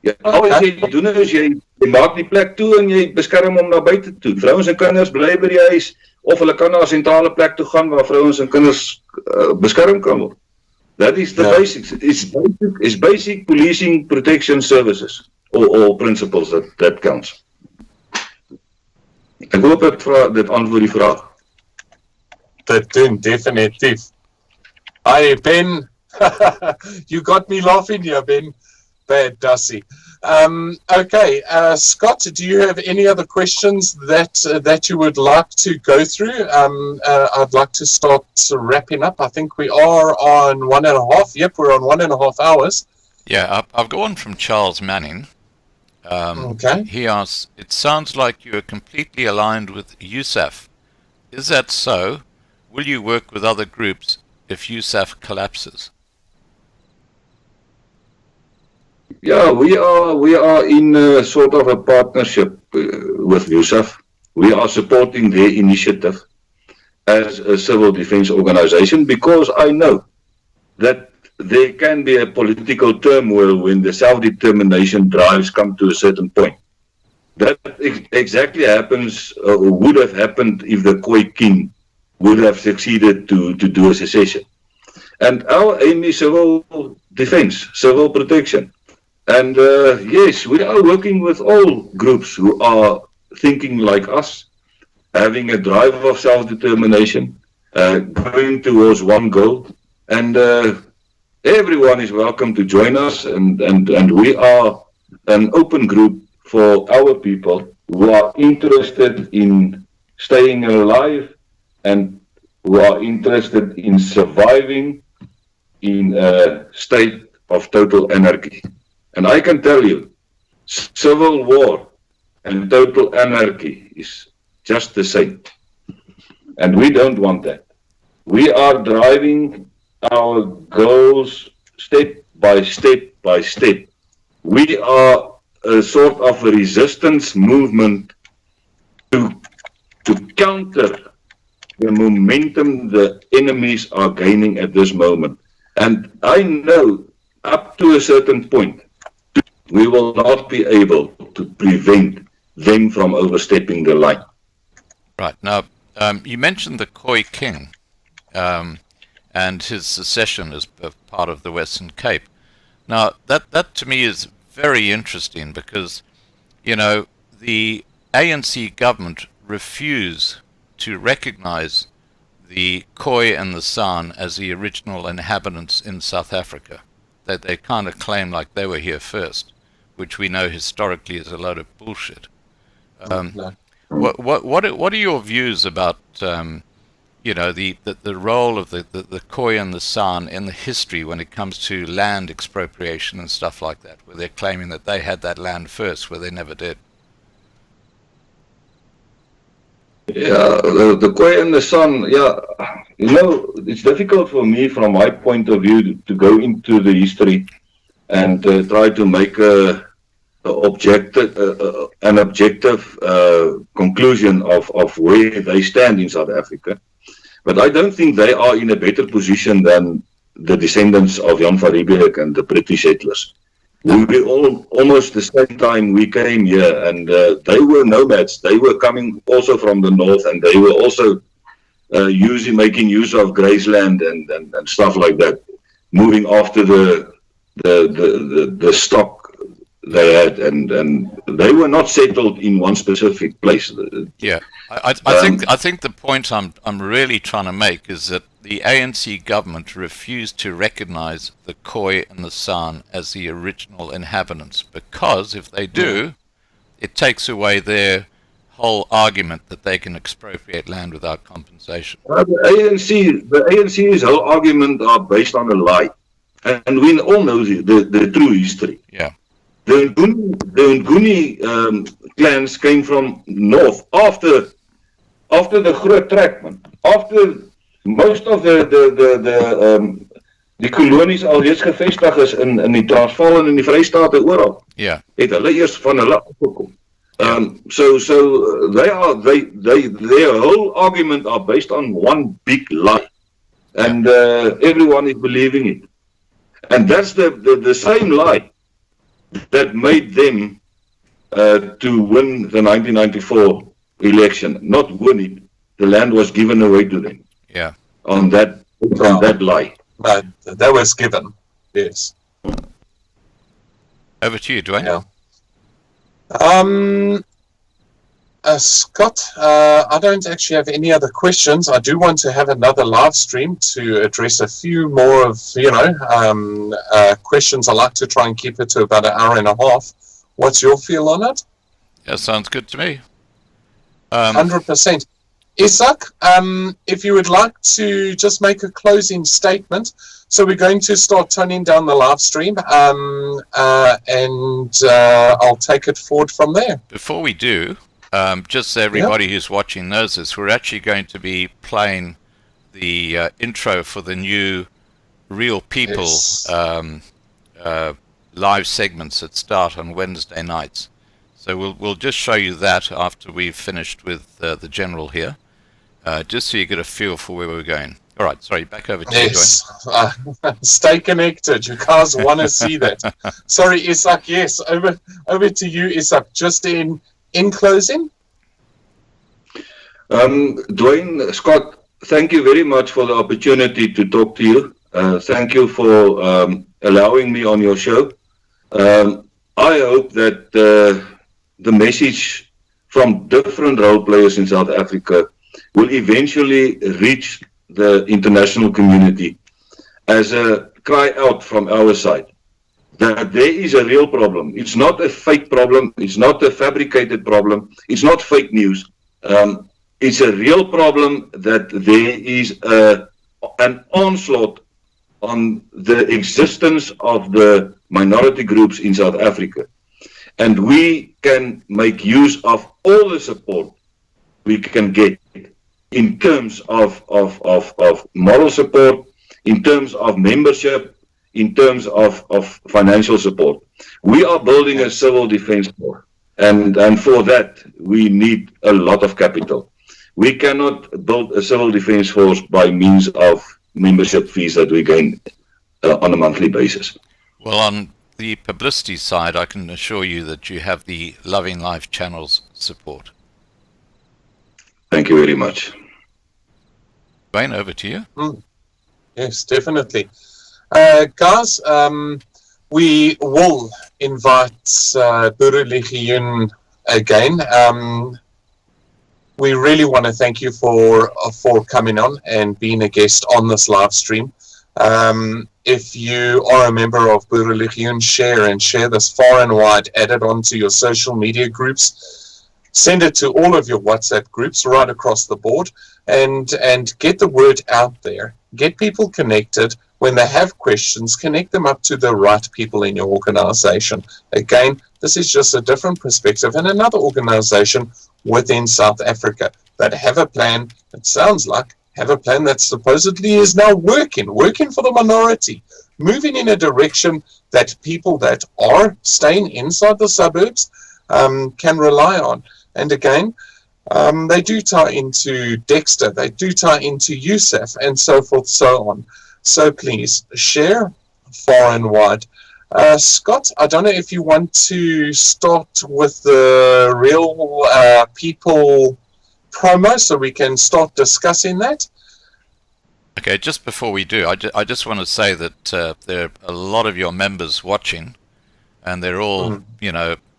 Ja, al wat jy doen is jy Jy maak die plek toe en jy beskerm hom na buite toe. Vrouens en kinders bly by die huis of hulle kan na 'n sentrale plek toe gaan waar vrouens en kinders beskerm kan word. That is the basics. It's basic policing protection services or principles that counts. Ek hoop dit antwoord die vraag. Dit doen, definitief. Hi, Ben. You got me laughing here, Ben. Bad, Dusty. Okay, Scott, do you have any other questions that you would like to go through? I'd like to start wrapping up. I think we are on 1.5. Yep, we're on 1.5 hours. Yeah, I've got one from Charles Manning. Okay. He asks, it sounds like you are completely aligned with USAF. Is that so? Will you work with other groups if USAF collapses? Yeah, we are in a sort of a partnership with USAF. We are supporting their initiative as a civil defense organization because I know that there can be a political turmoil when the self-determination drives come to a certain point. That exactly happens, or would have happened if the Khoi king would have succeeded to do a secession. And our aim is civil defense, civil protection. And yes, we are working with all groups who are thinking like us, having a drive of self-determination, going towards one goal. And everyone is welcome to join us. And we are an open group for our people who are interested in staying alive and who are interested in surviving in a state of total anarchy. And I can tell you, civil war and total anarchy is just the same. And we don't want that. We are driving our goals step by step by step. We are a sort of a resistance movement to counter the momentum the enemies are gaining at this moment. And I know up to a certain point, we will not be able to prevent them from overstepping the line. Right. Now, you mentioned the Khoi king and his secession as part of the Western Cape. Now, that to me is very interesting because, you know, the ANC government refused to recognize the Khoi and the San as the original inhabitants in South Africa. They kind of claim like they were here first, which we know historically is a load of bullshit. What are your views about you know, the role of the Khoi and the San in the history when it comes to land expropriation and stuff like that, where they're claiming that they had that land first, where they never did? Yeah, the Khoi and the San, yeah, you know, it's difficult for me from my point of view to go into the history and try to make an objective conclusion of where they stand in South Africa. But I don't think they are in a better position than the descendants of Jan van Riebeeck and the British settlers. We all almost the same time we came here, and they were nomads. They were coming also from the north, and they were also making use of grazeland and stuff like that, moving after the stock they had, and they were not settled in one specific place. Yeah, I think the point I'm really trying to make is that the ANC government refused to recognize the Khoi and the San as the original inhabitants, because if they do, it takes away their whole argument that they can expropriate land without compensation. The ANC's whole argument are based on a lie, and we all know the true history. Yeah. The Nguni clans came from north after the Groot Trek, man. After most of die kolonies alreeds gevestig is in die Transvaal en in die Vrystate oral. Yeah. Het hulle eers van hulle afgekom. So their whole argument are based on one big lie, and everyone is believing it, and that's the same lie that made them to win the 1994 election. Not win it. The land was given away to them. Yeah. On that lie. But that was given. Yes. Over to you, Dwayne. Yeah. Scott, I don't actually have any other questions. I do want to have another live stream to address a few more of, questions. I like to try and keep it to about an hour and a half. What's your feel on it? Yeah, sounds good to me. 100%. Izak, if you would like to just make a closing statement. So we're going to start turning down the live stream, and I'll take it forward from there. Before we do, just so everybody who's watching knows this, we're actually going to be playing the intro for the new Real People live segments that start on Wednesday nights. So we'll just show you that after we've finished with the general here, just so you get a feel for where we're going. All right, sorry, back over to you, Dwayne. Stay connected. You guys want to see that. Sorry, Izak. Yes, over to you, Izak. Just in closing. Dwayne, Scott, thank you very much for the opportunity to talk to you. Thank you for allowing me on your show. I hope that the message from different role players in South Africa will eventually reach the international community as a cry out from our side that there is a real problem. It's not a fake problem. It's not a fabricated problem. It's not fake news. It's a real problem that there is an onslaught on the existence of the minority groups in South Africa. And we can make use of all the support we can get in terms of moral support, in terms of membership, in terms of financial support. We are building a civil defense force, and for that we need a lot of capital. We cannot build a civil defense force by means of membership fees that we gain on a monthly basis. Well, on the publicity side, I can assure you that you have the Loving Life channel's support. Thank you very much. Dwayne, over to you. Yes, definitely. Guys, we will invite Boerelegioen again. We really want to thank you for coming on and being a guest on this live stream. If you are a member of Boerelegioen, share this far and wide, add it onto your social media groups, send it to all of your WhatsApp groups right across the board, and get the word out there. Get people connected. When they have questions, connect them up to the right people in your organization. Again, this is just a different perspective and another organization within South Africa that have a plan, it sounds like, have a plan that supposedly is now working for the minority, moving in a direction that people that are staying inside the suburbs can rely on. And again, they do tie into Dexter, they do tie into USAF, and so forth, so on. So please, share far and wide. Scott, I don't know if you want to start with the Real People promo so we can start discussing that. Okay, just before we do, I just want to say that there are a lot of your members watching, and they're all,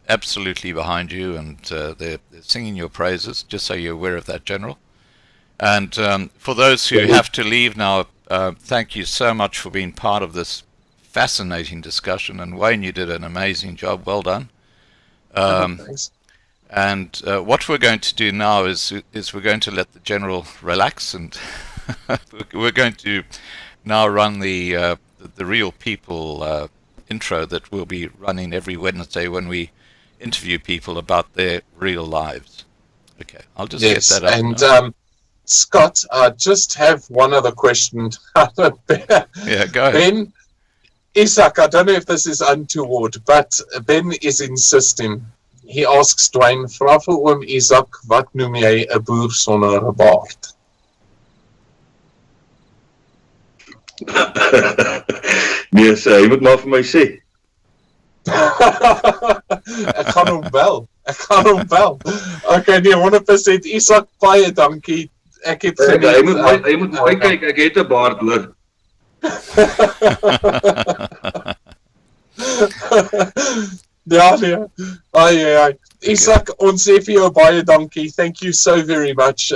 absolutely behind you, and they're singing your praises, just so you're aware of that, General. And for those who have to leave now, thank you so much for being part of this fascinating discussion. And Wayne, you did an amazing job. Well done. Thanks. And what we're going to do now is we're going to let the General relax, and we're going to now run the Real People intro that we'll be running every Wednesday when we interview people about their real lives. Okay, I'll just get that up. And now. Scott, I just have one other question. Yeah, go ahead. Ben, Izak, I don't know if this is untoward, but Ben is insisting. He asks Dwayne, vra vir oom Izak, wat noem jy 'n boer sonder 'n baard? Nee, jy moet maar vir my sê. Ek gaan hom bel. Okay, nee, 100%. Izak, baie dankie. Ek het geniet. Hy moet mooi kyk, ek het 'n baard hoor. Ja, nee. Ai. Izak, ons sê vir jou baie dankie. Thank you so very much.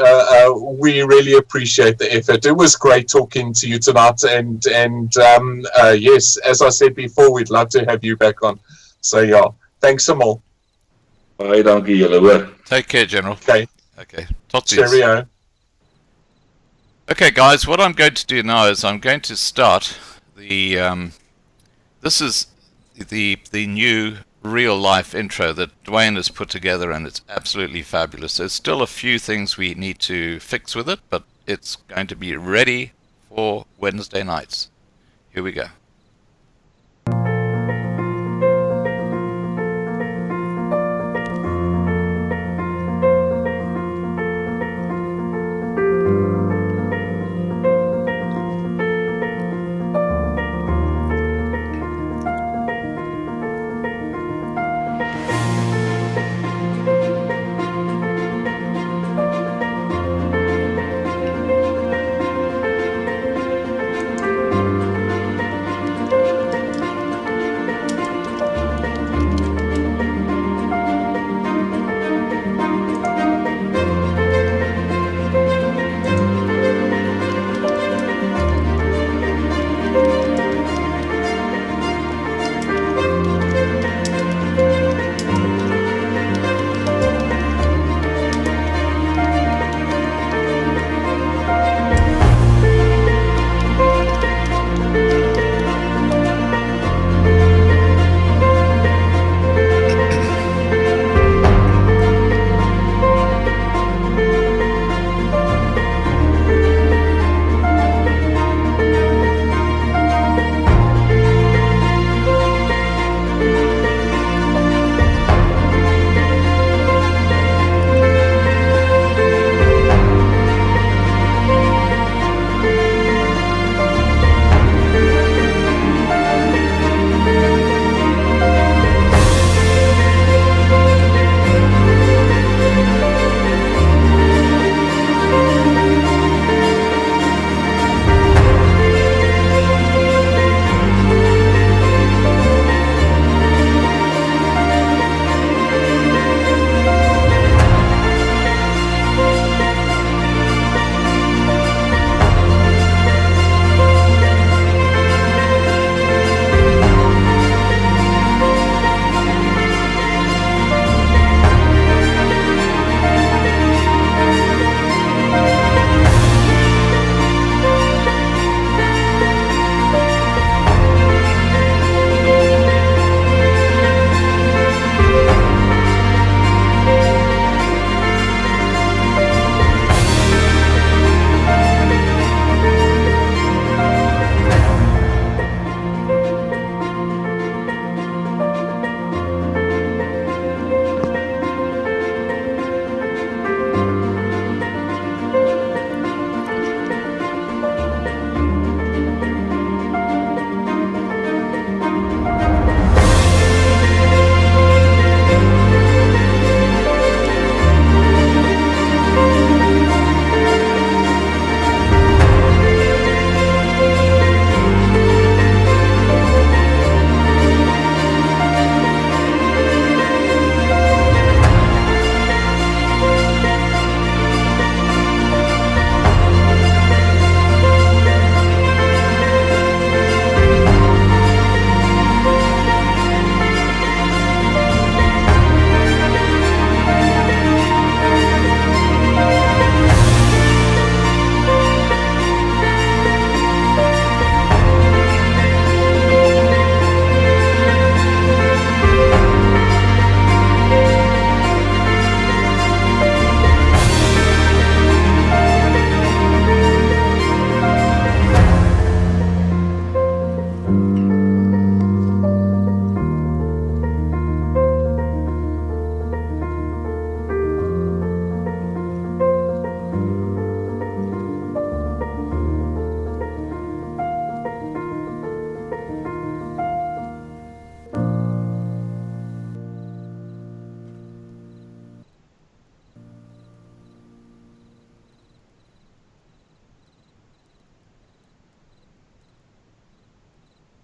We really appreciate the effort. It was great talking to you tonight. And yes, as I said before, we'd love to have you back on. So yeah, thanks some more. Baie dankie julle hoor. Take care, General. Okay. Tot ziens. Cheerio. Okay, guys, what I'm going to do now is I'm going to start the this is the new real life intro that Dwayne has put together, and it's absolutely fabulous. There's still a few things we need to fix with it, but it's going to be ready for Wednesday nights. Here we go.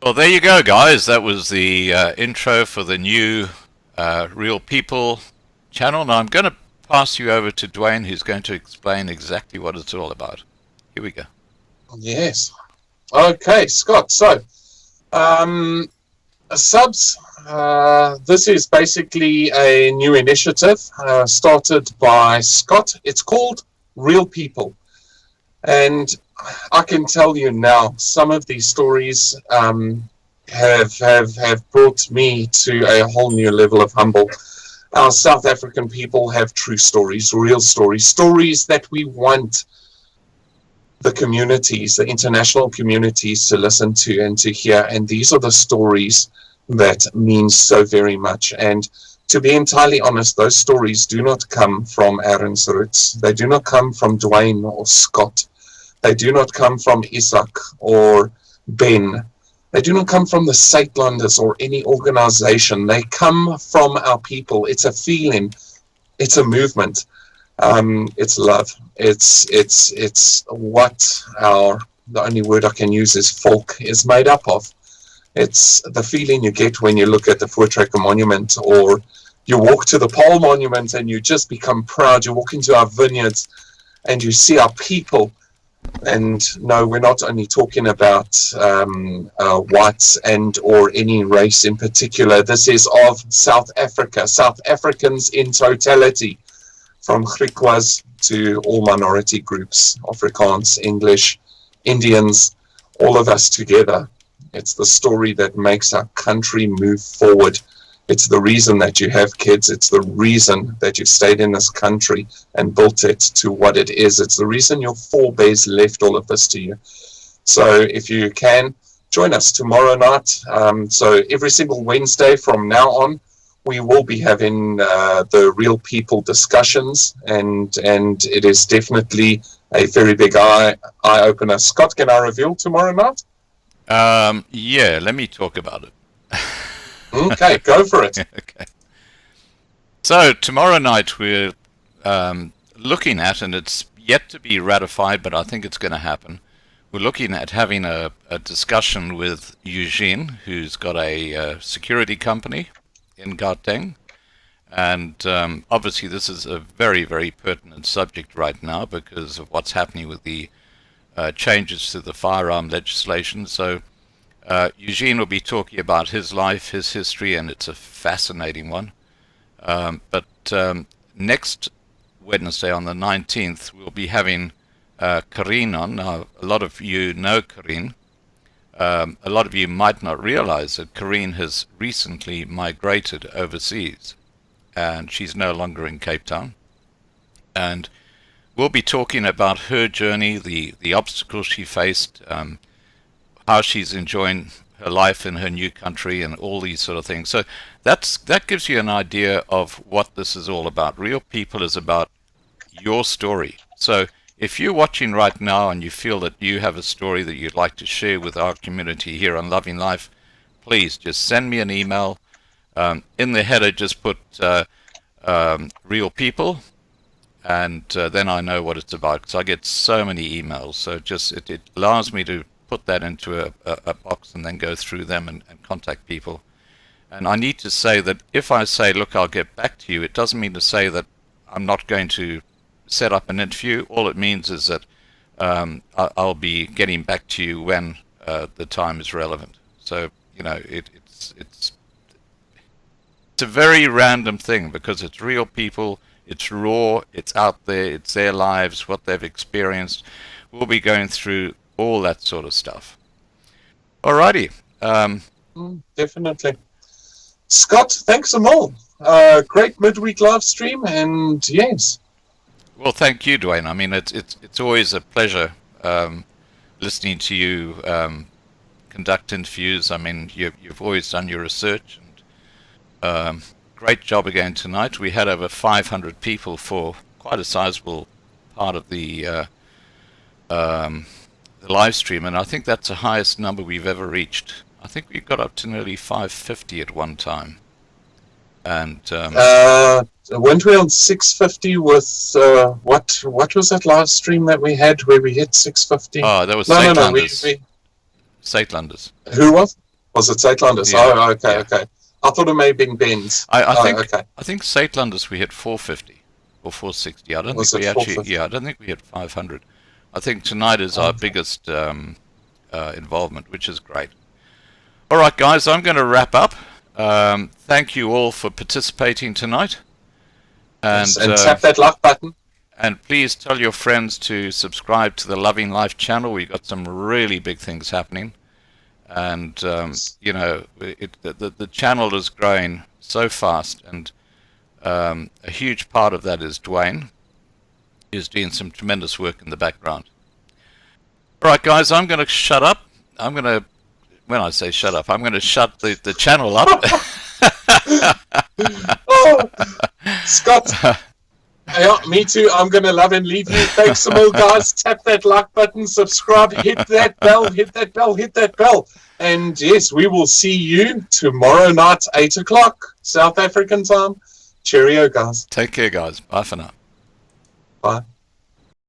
Well, there you go, guys. That was the intro for the new Real People channel. Now I'm going to pass you over to Dwayne, who's going to explain exactly what it's all about. Here we go. Yes. Okay, Scott. So, subs, this is basically a new initiative started by Scott. It's called Real People. And I can tell you now, some of these stories have brought me to a whole new level of humble. Our South African people have true stories, real stories, stories that we want the communities, the international communities to listen to and to hear. And these are the stories that mean so very much. And to be entirely honest, those stories do not come from Aaron's roots. They do not come from Dwayne or Scott. They do not come from Izak or Ben. They do not come from the Saitlanders or any organization. They come from our people. It's a feeling. It's a movement. It's love. It's what the only word I can use is folk is made up of. It's the feeling you get when you look at the Voortrekker Monument, or you walk to the Pole Monument and you just become proud. You walk into our vineyards and you see our people. And no, we're not only talking about whites and or any race in particular. This is of South Africa, South Africans in totality, from Griquas to all minority groups, Afrikaans, English, Indians, all of us together. It's the story that makes our country move forward. It's the reason that you have kids. It's the reason that you stayed in this country and built it to what it is. It's the reason your forebears left all of this to you. So if you can, join us tomorrow night. So every single Wednesday from now on, we will be having the Real People discussions, and it is definitely a very big eye-opener. Scott, can I reveal tomorrow night? Yeah, let me talk about it. Okay, go for it. Okay. So tomorrow night we're looking at, and it's yet to be ratified, but I think it's going to happen. We're looking at having a discussion with Eugene, who's got a security company in Gauteng. And obviously this is a very, very pertinent subject right now because of what's happening with the changes to the firearm legislation. So Eugene will be talking about his life, his history, and it's a fascinating one. But next Wednesday on the 19th, we'll be having Karine on. Now, a lot of you know Karine. A lot of you might not realize that Karine has recently migrated overseas, and she's no longer in Cape Town. And we'll be talking about her journey, the obstacles she faced, how she's enjoying her life in her new country, and all these sort of things. So that gives you an idea of what this is all about. Real People is about your story. So if you're watching right now and you feel that you have a story that you'd like to share with our community here on Loving Life, please just send me an email. In the header, just put Real People, and then I know what it's about, because I get so many emails. So just it allows me to put that into a box and then go through them and contact people. And I need to say that if I say, look, I'll get back to you, it doesn't mean to say that I'm not going to set up an interview. All it means is that I'll be getting back to you when the time is relevant. So, you know, it's a very random thing, because it's real people, it's raw, it's out there, it's their lives, what they've experienced. We'll be going through all that sort of stuff. Alrighty. Definitely. Scott, thanks a mil. Great midweek live stream, and yes. Well, thank you, Dwayne. I mean, it's always a pleasure listening to you conduct interviews. I mean, you've always done your research, and great job again tonight. We had over 500 people for quite a sizable part of the live stream, and I think that's the highest number we've ever reached. I think we got up to nearly 550 at one time. And weren't we on 650 with what was that live stream that we had where we hit 650? Oh, that was no, Saitlanders. we Saitlanders. Who was? Was it Zeitlanders? Yeah. Oh, okay, Yeah. okay. I thought it may have been Ben's. I think Zeitlanders we hit 450 or 460. I don't Was think we it actually. 450? Yeah, I don't think we hit 500. I think tonight is our biggest involvement, which is great. All right, guys, I'm going to wrap up. Thank you all for participating tonight. And Tap that like button. And please tell your friends to subscribe to the Loving Life channel. We've got some really big things happening. And, you know, the channel is growing so fast. And a huge part of that is Dwayne, who's doing some tremendous work in the background. All right, guys, I'm going to shut up. When I say shut up, I'm going to shut the channel up. Oh, Scott. Yeah, me too. I'm going to love and leave you. Thanks some more, guys. Tap that like button, subscribe, hit that bell, hit that bell, hit that bell. And yes, we will see you tomorrow night, 8 o'clock, South African time. Cheerio, guys. Take care, guys. Bye for now. Bye.